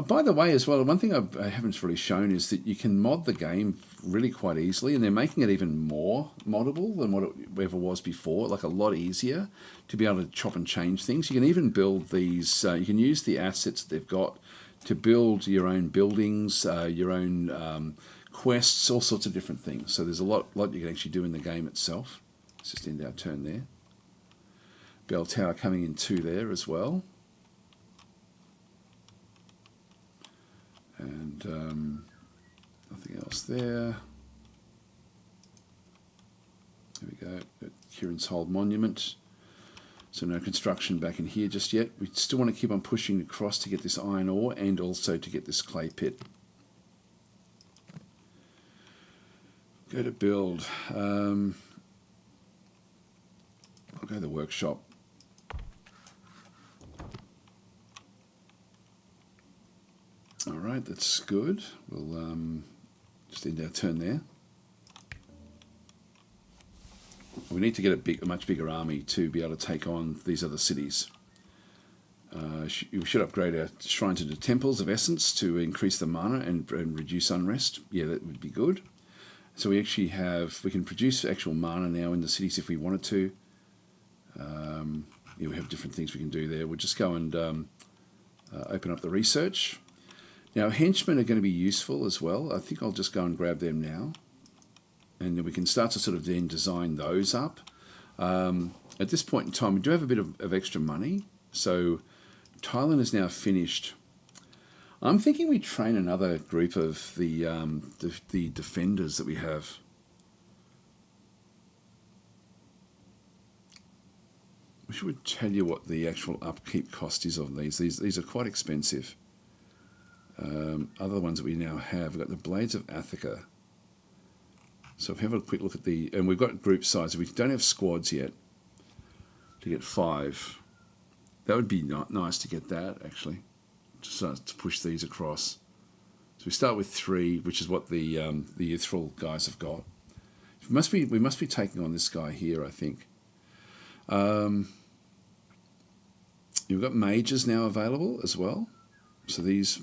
By the way, as well, one thing I haven't really shown is that you can mod the game really quite easily, and they're making it even more moddable than what it ever was before, like a lot easier to be able to chop and change things. You can even build these, you can use the assets that they've got to build your own buildings, your own quests, all sorts of different things. So there's a lot you can actually do in the game itself. Let's just end our turn there. Bell Tower coming in 2 there as well. And nothing else there. There we go. Got Kieran's Hold Monument. So no construction back in here just yet. We still want to keep on pushing across to get this iron ore and also to get this clay pit. Go to build. I'll go to the workshop. All right, that's good. We'll just end our turn there. We need to get a much bigger army to be able to take on these other cities. We should upgrade our Shrine to the Temples of Essence to increase the mana and reduce unrest. Yeah, that would be good. So we actually we can produce actual mana now in the cities if we wanted to. Yeah, we have different things we can do there. We'll just go and open up the research. Now, henchmen are going to be useful as well. I think I'll just go and grab them now. And then we can start to sort of then design those up. At this point in time, we do have a bit of extra money. So Thailand is now finished. I'm thinking we train another group of the defenders that we have. We should tell you what the actual upkeep cost is of these. These are quite expensive. Other ones that we now have, we've got the Blades of Attica. So if we have a quick look at and we've got group size. We don't have squads yet to get 5. That would be nice to get that, actually, just to push these across. So we start with 3, which is what the Ethereal guys have got. We must be taking on this guy here, I think. You've got mages now available as well. So these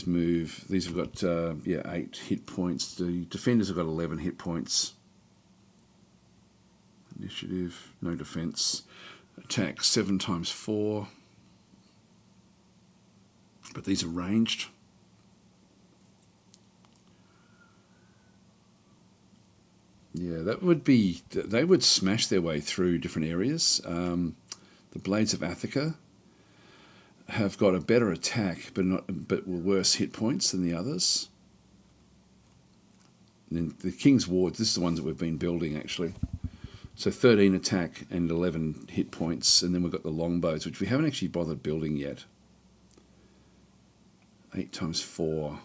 move. These have got 8 hit points. The defenders have got 11 hit points. Initiative, no defense. Attack 7 times 4. But these are ranged. Yeah, that would be. They would smash their way through different areas. The Blades of Attica have got a better attack, but worse hit points than the others. And then the King's Wards, this is the ones that we've been building actually. So 13 attack and 11 hit points, and then we've got the longbows, which we haven't actually bothered building yet. 8 times 4.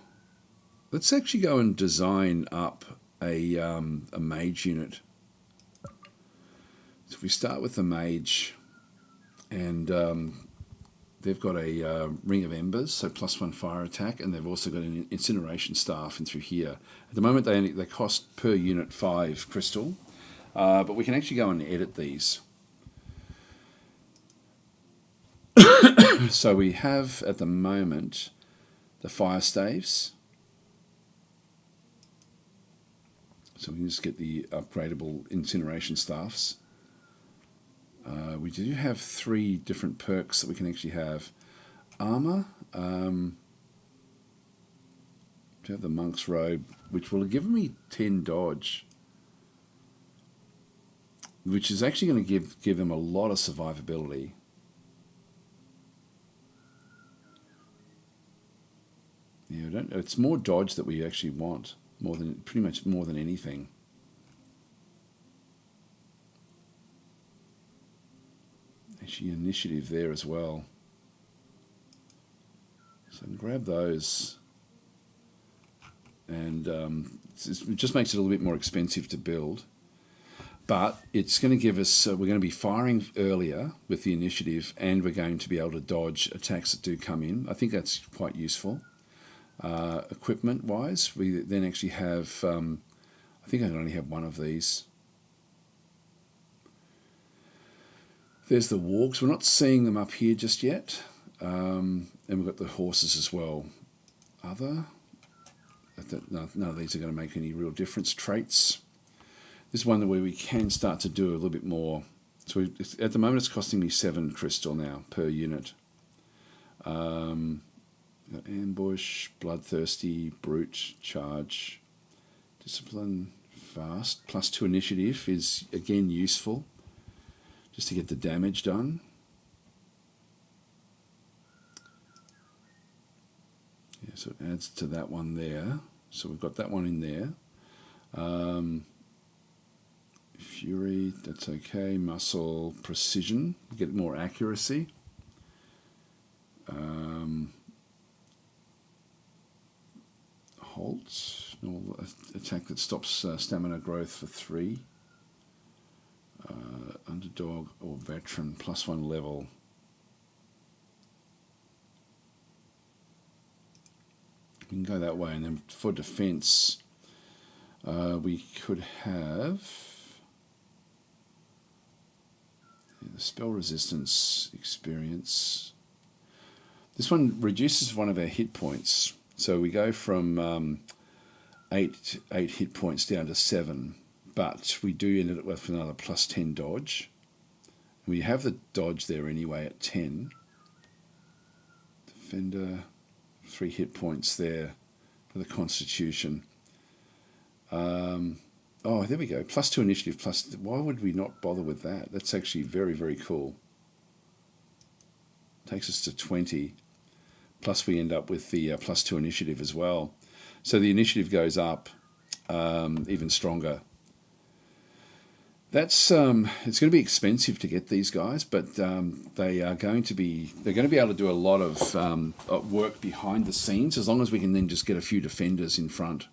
Let's actually go and design up a mage unit. So if we start with the mage, and they've got a Ring of Embers, so +1 fire attack, and they've also got an incineration staff in through here. At the moment, they cost per unit 5 crystal, but we can actually go and edit these. So we have at the moment the fire staves. So we can just get the upgradable incineration staffs. We do have 3 different perks that we can actually have. Armor. We have the Monk's Robe, which will give me 10 dodge, which is actually going to give them a lot of survivability. Yeah, it's more dodge that we actually want, pretty much more than anything. Actually, initiative there as well. So I can grab those, and it just makes it a little bit more expensive to build. But it's going to give us, we're going to be firing earlier with the initiative, and we're going to be able to dodge attacks that do come in. I think that's quite useful. Equipment-wise, we then actually have, I think I only have one of these. There's the wargs. We're not seeing them up here just yet. And we've got the horses as well. None of these are going to make any real difference. Traits. This is one where we can start to do a little bit more. So at the moment it's costing me 7 crystal now per unit. Ambush, bloodthirsty, brute, charge, discipline, fast. +2 initiative is again useful, just to get the damage done. Yeah, so it adds to that one there. So we've got that one in there. Fury, that's okay. Muscle, precision, get more accuracy. Halt, normal attack that stops stamina growth for 3. Underdog or veteran, +1 level. We can go that way, and then for defense, we could have the spell resistance experience. This one reduces one of our hit points, so we go from 8 hit points down to 7, but we do end up with another +10 dodge. We have the dodge there anyway at 10. Defender, 3 hit points there for the Constitution. Oh, there we go. +2 initiative. Why would we not bother with that? That's actually very, very cool. Takes us to 20. Plus we end up with the +2 initiative as well. So the initiative goes up even stronger. That's it's going to be expensive to get these guys, but they're going to be able to do a lot of work behind the scenes, as long as we can then just get a few defenders in front.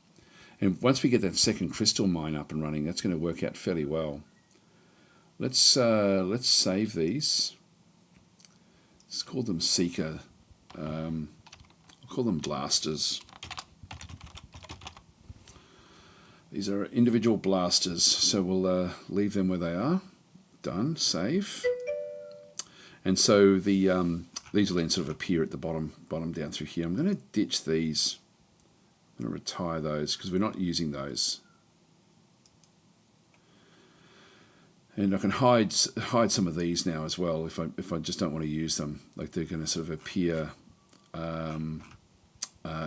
And once we get that second crystal mine up and running, that's going to work out fairly well. Let's save these. Let's call them Seeker. I'll call them blasters. These are individual blasters, so we'll leave them where they are. Done. Save. And so the these will then sort of appear at the bottom down through here. I'm going to ditch these. I'm going to retire those because we're not using those. And I can hide some of these now as well if I just don't want to use them. Like they're going to sort of appear.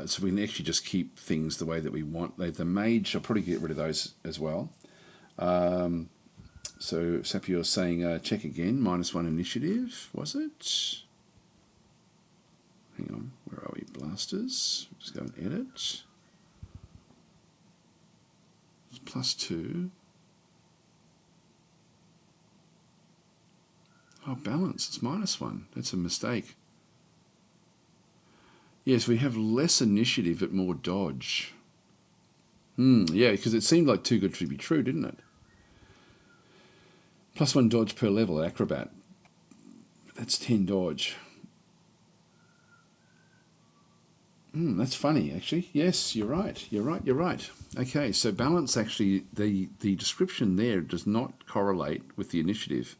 So we can actually just keep things the way that we want. The mage, I'll probably get rid of those as well. So Sapio's saying check again, -1 initiative, was it? Hang on, where are we? Blasters. Just go and edit. It's +2. Oh, balance, it's -1. That's a mistake. Yes, we have less initiative but more dodge. Yeah, because it seemed like too good to be true, didn't it? +1 dodge per level, acrobat. That's 10 dodge. That's funny, actually. Yes, you're right. You're right. Okay, so balance actually, the description there does not correlate with the initiative.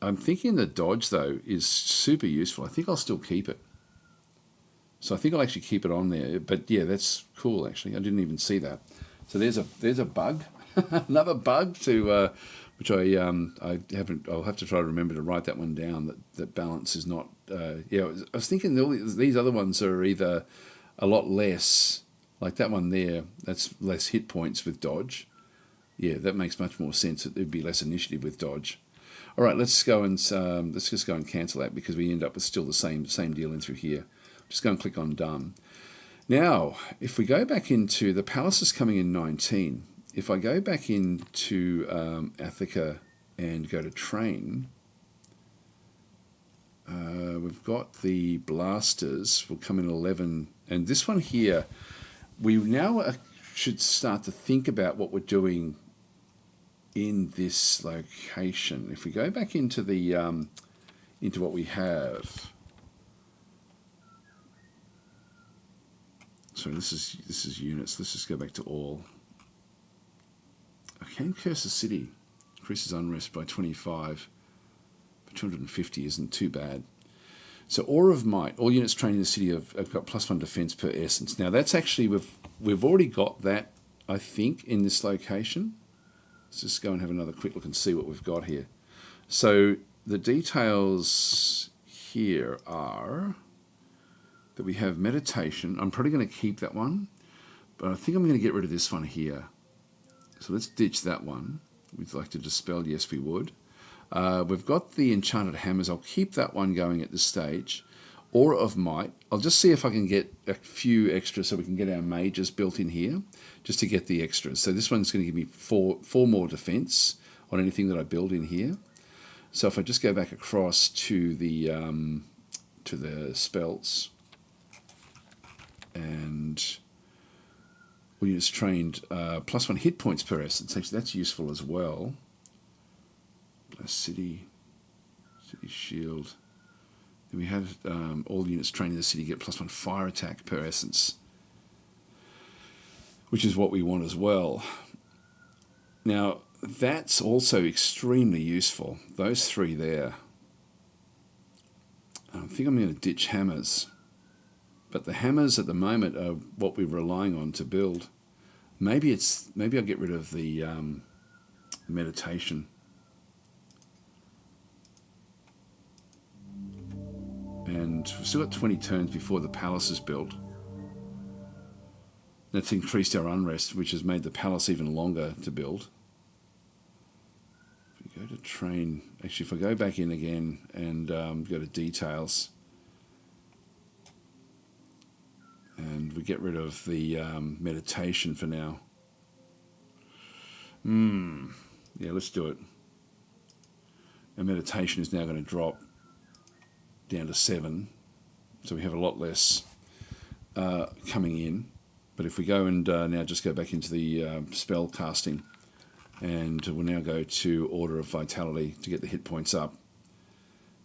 I'm thinking the dodge, though, is super useful. I think I'll still keep it. So I think I'll actually keep it on there. But yeah, that's cool, actually. I didn't even see that. So there's a bug, another bug to which I haven't. I'll have to try to remember to write that one down. That balance is not. Yeah, I was thinking these other ones are either a lot less, like that one there. That's less hit points with dodge. Yeah, that makes much more sense. That there'd be less initiative with dodge. All right, let's just go and cancel that because we end up with still the same deal in through here. Just go and click on done. Now, if we go back into the palace is coming in 19. If I go back into Athica and go to train, We've got the blasters will come in 11, and this one here, we now should start to think about what we're doing in this location. If we go back into the into what we have, so this is units. Let's just go back to all. I can curse the city, increases unrest by 25. 250 isn't too bad. So Aura of Might, all units trained in the city have got +1 defense per essence. Now that's actually, we've already got that, I think, in this location. Let's just go and have another quick look and see what we've got here. So the details here are that we have meditation. I'm probably going to keep that one, but I think I'm going to get rid of this one here. So let's ditch that one. We'd like to dispel, yes we would. We've got the Enchanted Hammers. I'll keep that one going at this stage. Aura of Might. I'll just see if I can get a few extras so we can get our mages built in here, just to get the extras. So this one's going to give me four more defense on anything that I build in here. So if I just go back across to the spells, and all units trained +1 hit points per essence. Actually, that's useful as well. City shield. Then we have all units trained in the city get +1 fire attack per essence, which is what we want as well. Now that's also extremely useful. Those three there. I think I'm going to ditch hammers, but the hammers at the moment are what we're relying on to build. Maybe I'll get rid of the meditation. And we've still got 20 turns before the palace is built. That's increased our unrest, which has made the palace even longer to build. If we go to train, actually if I go back in again and go to details, and we get rid of the meditation for now. Yeah, let's do it. Our meditation is now going to drop down to 7, so we have a lot less coming in. But if we go and now just go back into the spell casting, and we'll now go to Order of Vitality to get the hit points up,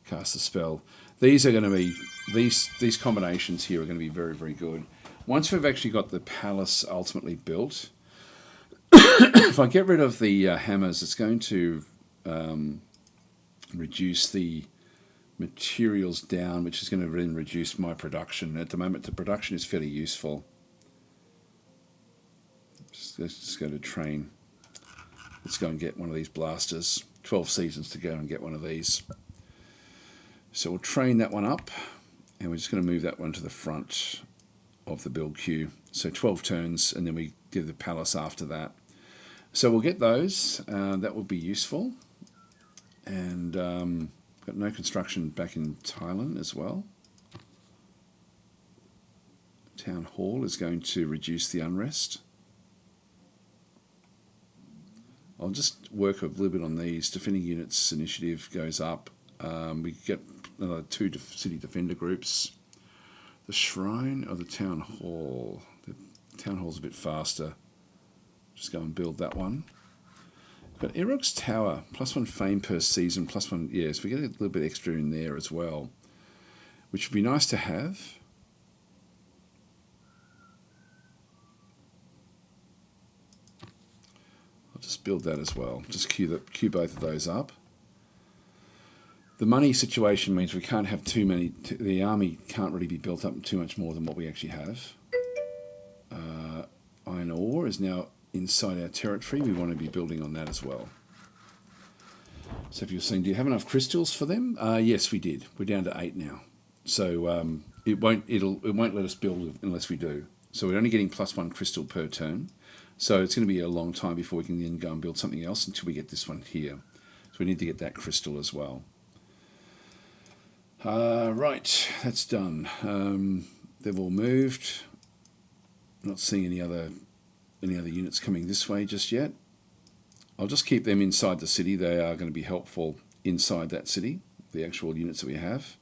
cast the spell. These are going to be, these combinations here are going to be very, very good. Once we've actually got the palace ultimately built, if I get rid of the hammers, it's going to reduce the materials down, which is going to then reduce my production. At the moment, the production is fairly useful. Let's just go to train. Let's go and get one of these blasters. 12 seasons to go and get one of these. So we'll train that one up, and we're just going to move that one to the front of the build queue. So 12 turns, and then we give the palace after that. So we'll get those. That will be useful. And got no construction back in Thailand as well. Town Hall is going to reduce the unrest. I'll just work a little bit on these. Defending units initiative goes up. We get another 2 city defender groups. The Shrine of the Town Hall. The Town Hall's a bit faster. Just go and build that one. But Erog's Tower, +1 fame per season, +1, yes, we get a little bit extra in there as well, which would be nice to have. I'll just build that as well. Just queue both of those up. The money situation means we can't have too many, the army can't really be built up too much more than what we actually have. Iron ore is now inside our territory. We want to be building on that as well. So if you're saying, do you have enough crystals for them? Yes, we did. We're down to 8 now. So it won't let us build unless we do. So we're only getting +1 crystal per turn. So it's going to be a long time before we can then go and build something else until we get this one here. So we need to get that crystal as well. Right, that's done. They've all moved. Not seeing any other units coming this way just yet. I'll just keep them inside the city. They are going to be helpful inside that city, the actual units that we have.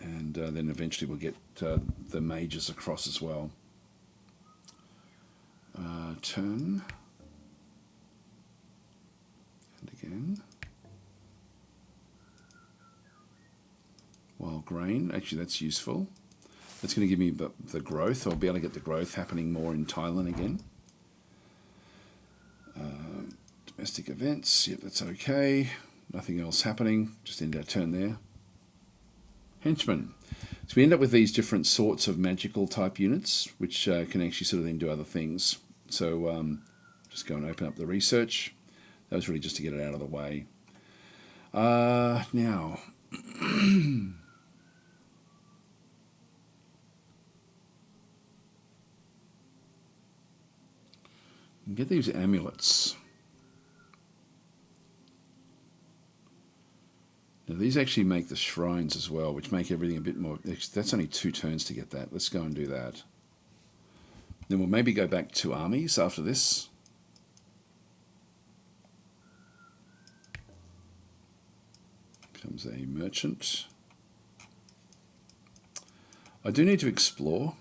And then eventually we'll get the mages across as well. Turn. And again. Wild grain. Actually, that's useful. That's going to give me the growth. I'll be able to get the growth happening more in Thailand again. Domestic events. Yep, that's okay. Nothing else happening. Just end our turn there. Henchmen. So we end up with these different sorts of magical type units, which can actually sort of then do other things. So just go and open up the research. That was really just to get it out of the way. Now, get these amulets. Now these actually make the shrines as well, which make everything a bit more. That's only 2 turns to get that. Let's go and do that. Then we'll maybe go back to armies after this. Becomes a merchant. I do need to explore.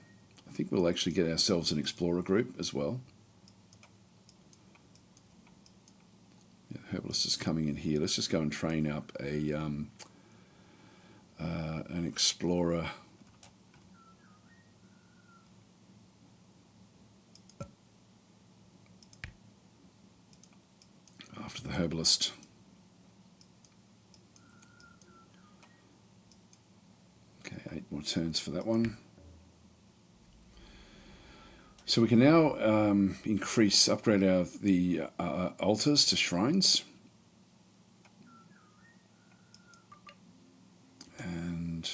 I think we'll actually get ourselves an explorer group as well. Yeah, herbalist is coming in here. Let's just go and train up an explorer. After the herbalist. Okay, 8 more turns for that one. So we can now upgrade the altars to shrines. And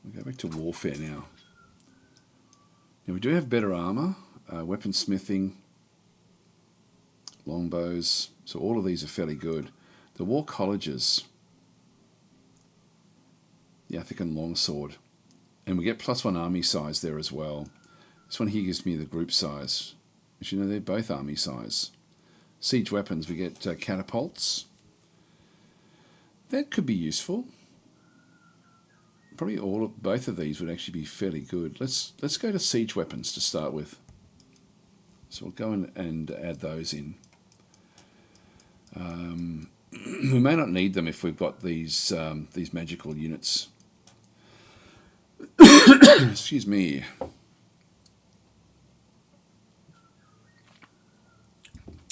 we'll go back to warfare now. Now we do have better armor, weaponsmithing, longbows, so all of these are fairly good. The war colleges, the Athican longsword, and we get +1 army size there as well. This one here gives me the group size, which you know they're both army size. Siege weapons, we get catapults. That could be useful. Probably both of these would actually be fairly good. Let's go to siege weapons to start with. So we'll go and add those in. We may not need them if we've got these magical units. Excuse me.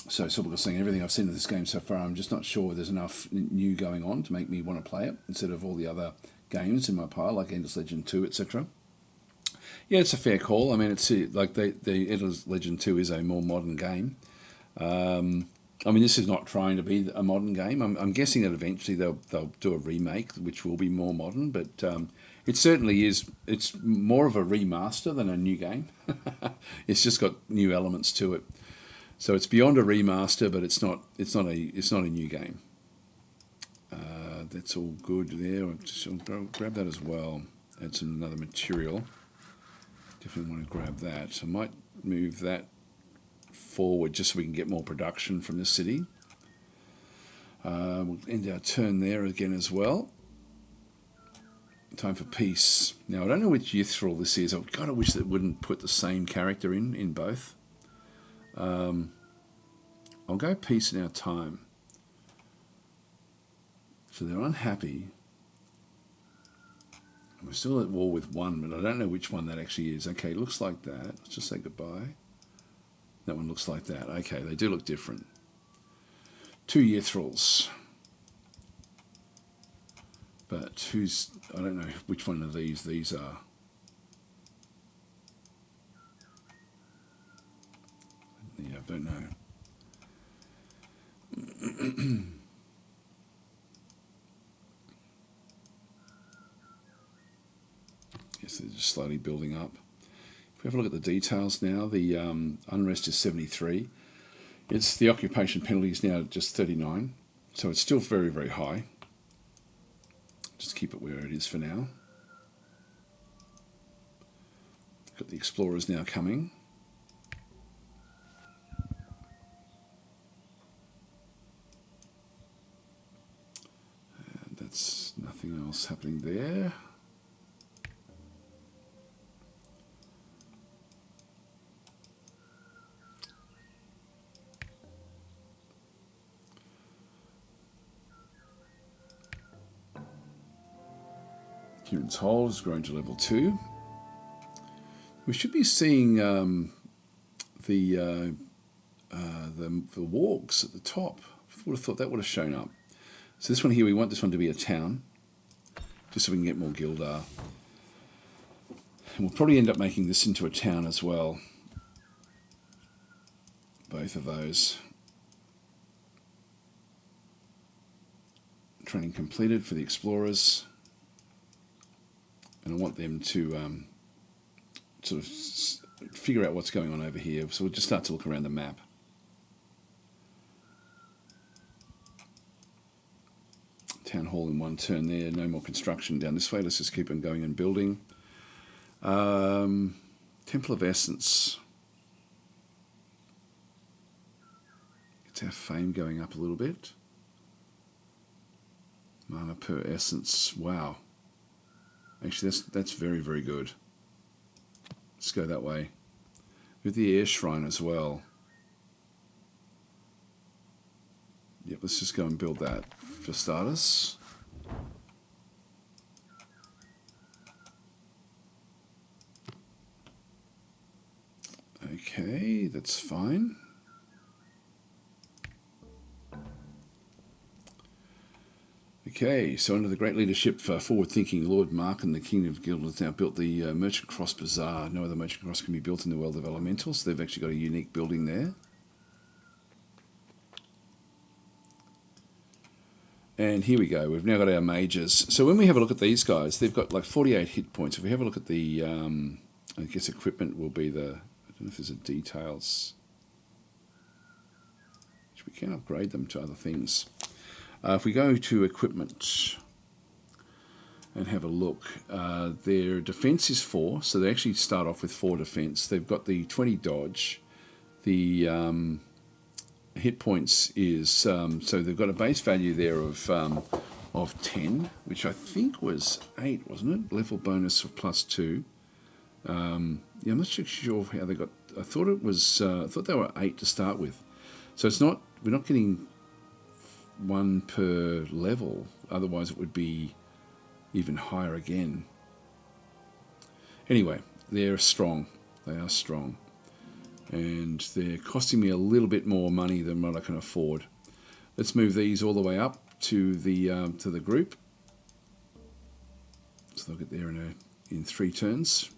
So we're saying everything I've seen of this game so far, I'm just not sure there's enough new going on to make me want to play it instead of all the other games in my pile, like Endless Legend 2, etc. Yeah, it's a fair call. I mean, it's like the Endless Legend 2 is a more modern game. I mean, this is not trying to be a modern game. I'm guessing that eventually they'll do a remake, which will be more modern, but it certainly is. It's more of a remaster than a new game. It's just got new elements to it, so it's beyond a remaster, but it's not a new game. That's all good there. I'll grab that as well. Add some another material. Definitely want to grab that. So I might move that forward just so we can get more production from the city. We'll end our turn there again as well. Time for peace. Now I don't know which Yithril this is. I've got to wish that it wouldn't put the same character in both. I'll go peace in our time. So they're unhappy. We're still at war with one, but I don't know which one that actually is. Okay, looks like that. Let's just say goodbye. That one looks like that. Okay, they do look different. 2 Yithrils. But I don't know which one of these are. Yeah, I don't know. Yes, they're just slowly building up. If we have a look at the details now, the unrest is 73. The occupation penalty is now just 39, so it's still very, very high. Just keep it where it is for now. Got the explorers now coming. And That's nothing else happening there. Kieran's Hole has grown to level 2. We should be seeing the wargs at the top. I would have thought that would have shown up. So this one here, we want this one to be a town, just so we can get more Gildar. And we'll probably end up making this into a town as well. Both of those. Training completed for the explorers. And I want them to sort of figure out what's going on over here. So we'll just start to look around the map. Town hall in one turn there. No more construction down this way. Let's just keep on going and building. Temple of Essence. It's our fame going up a little bit. Mana per essence. Wow. Actually, that's very, very good. Let's go that way. With the air shrine as well. Yep, let's just go and build that for starters. Okay, that's fine. Okay, so under the great leadership for forward-thinking Lord Mark and the King of Guild has now built the Merchant Cross Bazaar. No other Merchant Cross can be built in the world of elementals. They've actually got a unique building there. And here we go. We've now got our mages. So when we have a look at these guys, they've got like 48 hit points. If we have a look at the, I guess equipment will be the, I don't know if there's a details. We can upgrade them to other things. If we go to equipment and have a look, their defense is 4, so they actually start off with 4 defense. They've got the 20 dodge. The hit points is, so they've got a base value there of 10, which I think was 8, wasn't it? Level bonus of +2. Yeah, I'm not sure how they got. I thought it was. I thought they were 8 to start with. So it's not. We're not getting 1 per level. Otherwise, it would be even higher again. Anyway, they're strong. They are strong, and they're costing me a little bit more money than what I can afford. Let's move these all the way up to the group. So they'll get there in 3 turns.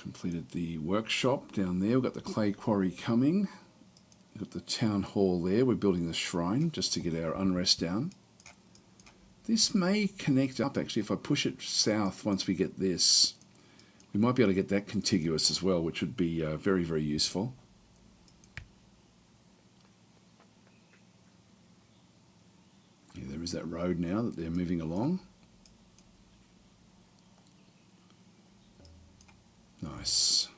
Completed the workshop down there. We've got the clay quarry coming. We've got the town hall there. We're building the shrine just to get our unrest down. This may connect up actually. If I push it south once we get this, we might be able to get that contiguous as well, which would be very, very useful. Yeah, there is that road now that they're moving along. Nice.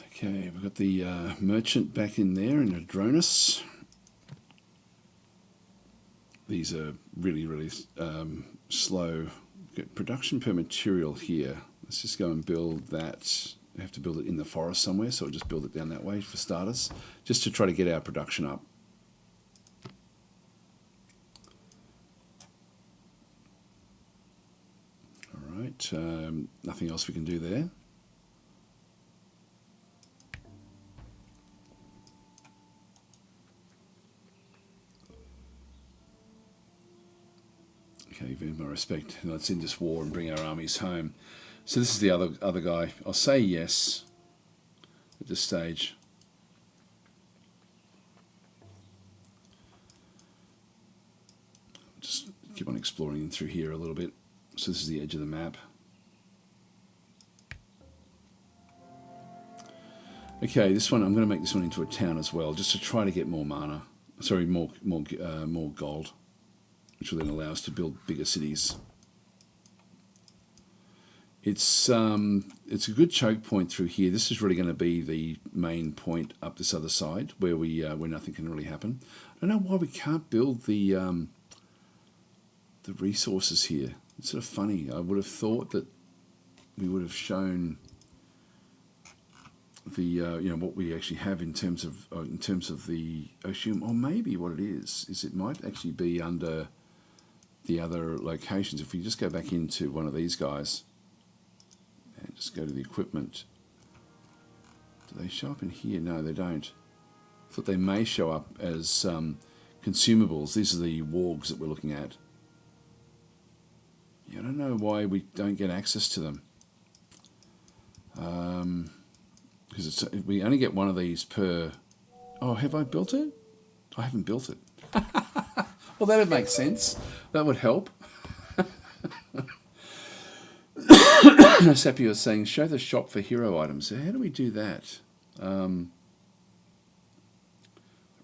Okay, we've got the merchant back in there in Adronis. These are really, really slow. Get production per material here. Let's just go and build that. I have to build it in the forest somewhere, so I'll just build it down that way for starters, just to try to get our production up. Right, nothing else we can do there. Okay, you've earned my respect. Let's end this war and bring our armies home. So this is the other guy. I'll say yes at this stage. Just keep on exploring through here a little bit. So this is the edge of the map. Okay, this one, I'm going to make this one into a town as well, just to try to get more mana. Sorry, more gold. which will then allow us to build bigger cities. It's a good choke point through here. This is really going to be the main point up this other side where where nothing can really happen. I don't know why we can't build the resources here. It's sort of funny. I would have thought that we would have shown the what we actually have in terms of the ocean, or maybe what it is it might actually be under the other locations. If we just go back into one of these guys and just go to the equipment, do they show up in here? No, they don't. I thought they may show up as consumables. These are the wargs that we're looking at. Yeah, I don't know why we don't get access to them. Because we only get one of these per... Oh, have I built it? I haven't built it. Well, that would make sense. That would help. Sapio was saying, show the shop for hero items. So how do we do that?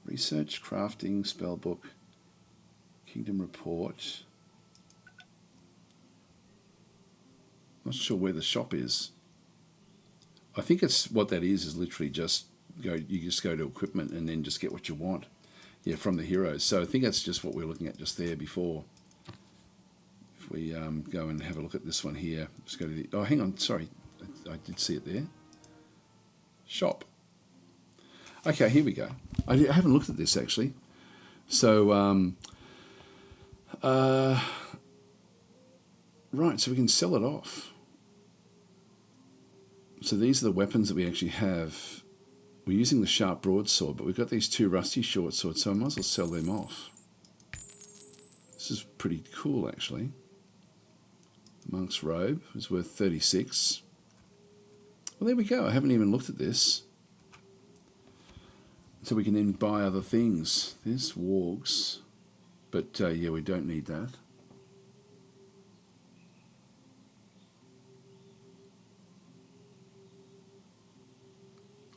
Research, crafting, spellbook, kingdom report. Not sure where the shop is. I think it's what that is literally just you just go to equipment and then just get what you want. Yeah, from the heroes. So I think that's just what we were looking at just there before. If we go and have a look at this one here, just go to the... Oh, hang on, sorry. I did see it there. Shop. Okay, here we go. I haven't looked at this actually. So, right, so we can sell it off. So these are the weapons that we actually have. We're using the sharp broadsword, but we've got these two rusty short swords, so I might as well sell them off. This is pretty cool, actually. Monk's robe is worth 36. Well, there we go. I haven't even looked at this. So we can then buy other things. There's wargs, but yeah, we don't need that.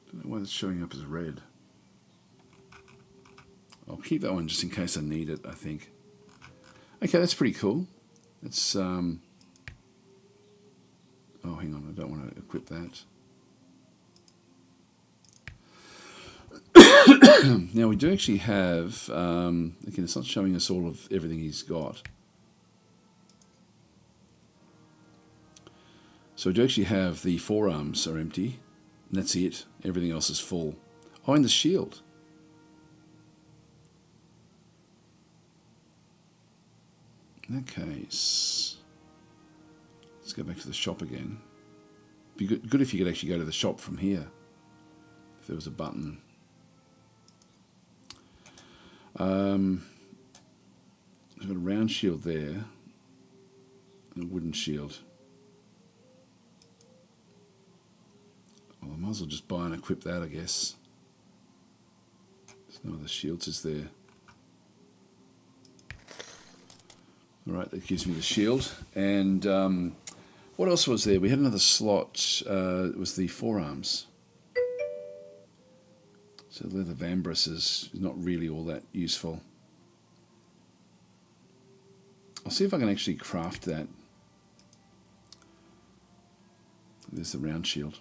I don't know why it's showing up as red. I'll keep that one just in case I need it, I think. Okay, that's pretty cool. It's, oh, hang on, I don't want to equip that. Now, we do actually have, again, it's not showing us all of everything he's got. So we do actually have the forearms are empty. And that's it. Everything else is full. Oh, and the shield. In that case, let's go back to the shop again. Be good if you could actually go to the shop from here. If there was a button. I've got a round shield there. And a wooden shield. Well, I might as well just buy and equip that, I guess. There's no other shields, is there? Alright, that gives me the shield. And what else was there? We had another slot. It was the forearms. So leather vambrace is not really all that useful. I'll see if I can actually craft that. There's the round shield.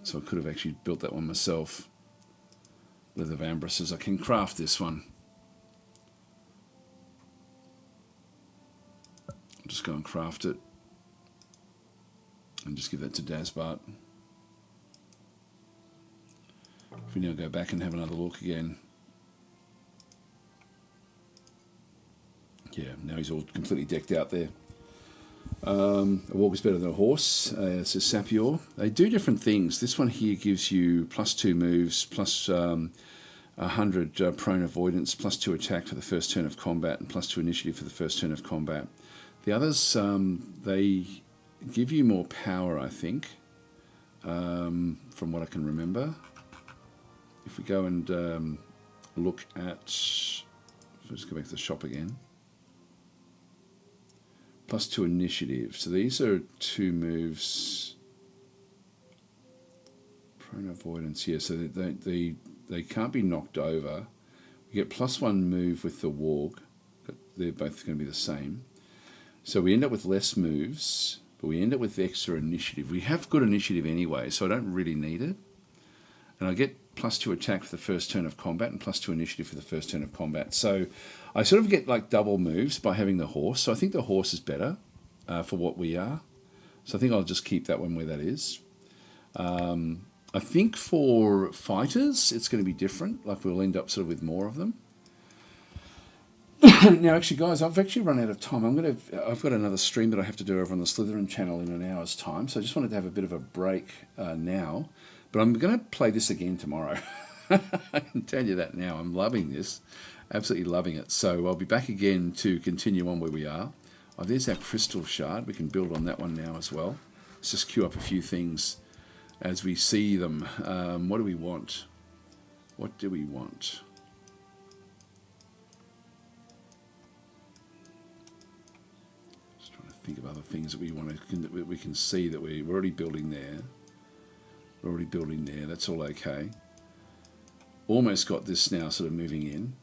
So I could have actually built that one myself. Leather vambraces. I can craft this one. I'll just go and craft it. And just give that to Dasbart. If we now go back and have another look again. Yeah, now he's all completely decked out there. A walk is better than a horse, says Sapio. They do different things. This one here gives you +2 moves, plus 100 prone avoidance, +2 attack for the first turn of combat, and +2 initiative for the first turn of combat. The others, they give you more power, I think, from what I can remember. If we go and look at... Let's just go back to the shop again. +2 initiative. So these are 2 moves. Prone avoidance. Yeah, so they can't be knocked over. You get +1 move with the warg. Got they're both going to be the same. So we end up with less moves, but we end up with extra initiative. We have good initiative anyway, so I don't really need it. And I get +2 attack for the first turn of combat and +2 initiative for the first turn of combat. So I sort of get like double moves by having the horse. So I think the horse is better for what we are. So I think I'll just keep that one where that is. I think for fighters, it's going to be different. Like we'll end up sort of with more of them. Now, actually, guys, I've actually run out of time. I've got another stream that I have to do over on the Slytherin channel in an hour's time. So I just wanted to have a bit of a break now. But I'm going to play this again tomorrow. I can tell you that now. I'm loving this. Absolutely loving it. So I'll be back again to continue on where we are. Oh, there's our crystal shard. We can build on that one now as well. Let's just queue up a few things as we see them. What do we want? What do we want? Just trying to think of other things that we want to, that we can see that we're already building there. We're already building there. That's all okay. Almost got this now sort of moving in.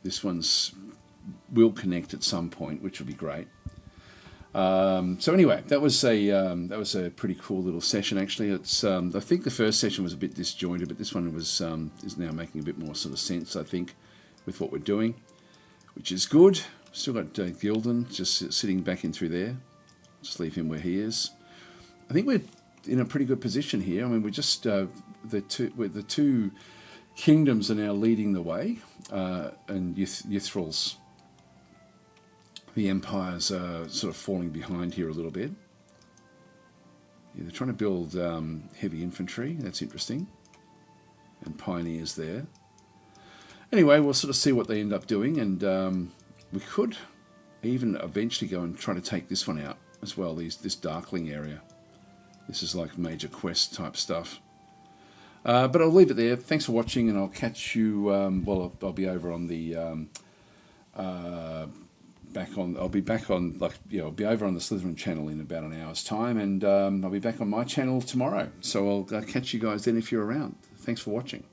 This one's will connect at some point, which will be great. So anyway, that was a pretty cool little session. Actually, it's I think the first session was a bit disjointed, but this one was is now making a bit more sort of sense. I think with what we're doing, which is good. Still got Gildan just sitting back in through there. Just leave him where he is. I think we're in a pretty good position here. I mean, we're just the two kingdoms are now leading the way, and Yithral's. The empires are sort of falling behind here a little bit. Yeah, they're trying to build heavy infantry. That's interesting. And pioneers there. Anyway, we'll sort of see what they end up doing, and we could even eventually go and try to take this one out as well. This Darkling area. This is like major quest type stuff. But I'll leave it there. Thanks for watching, and I'll catch you. Well, I'll be over on the. I'll be back on, I'll be over on the Slytherin channel in about an hour's time, and I'll be back on my channel tomorrow. So I'll catch you guys then if you're around. Thanks for watching.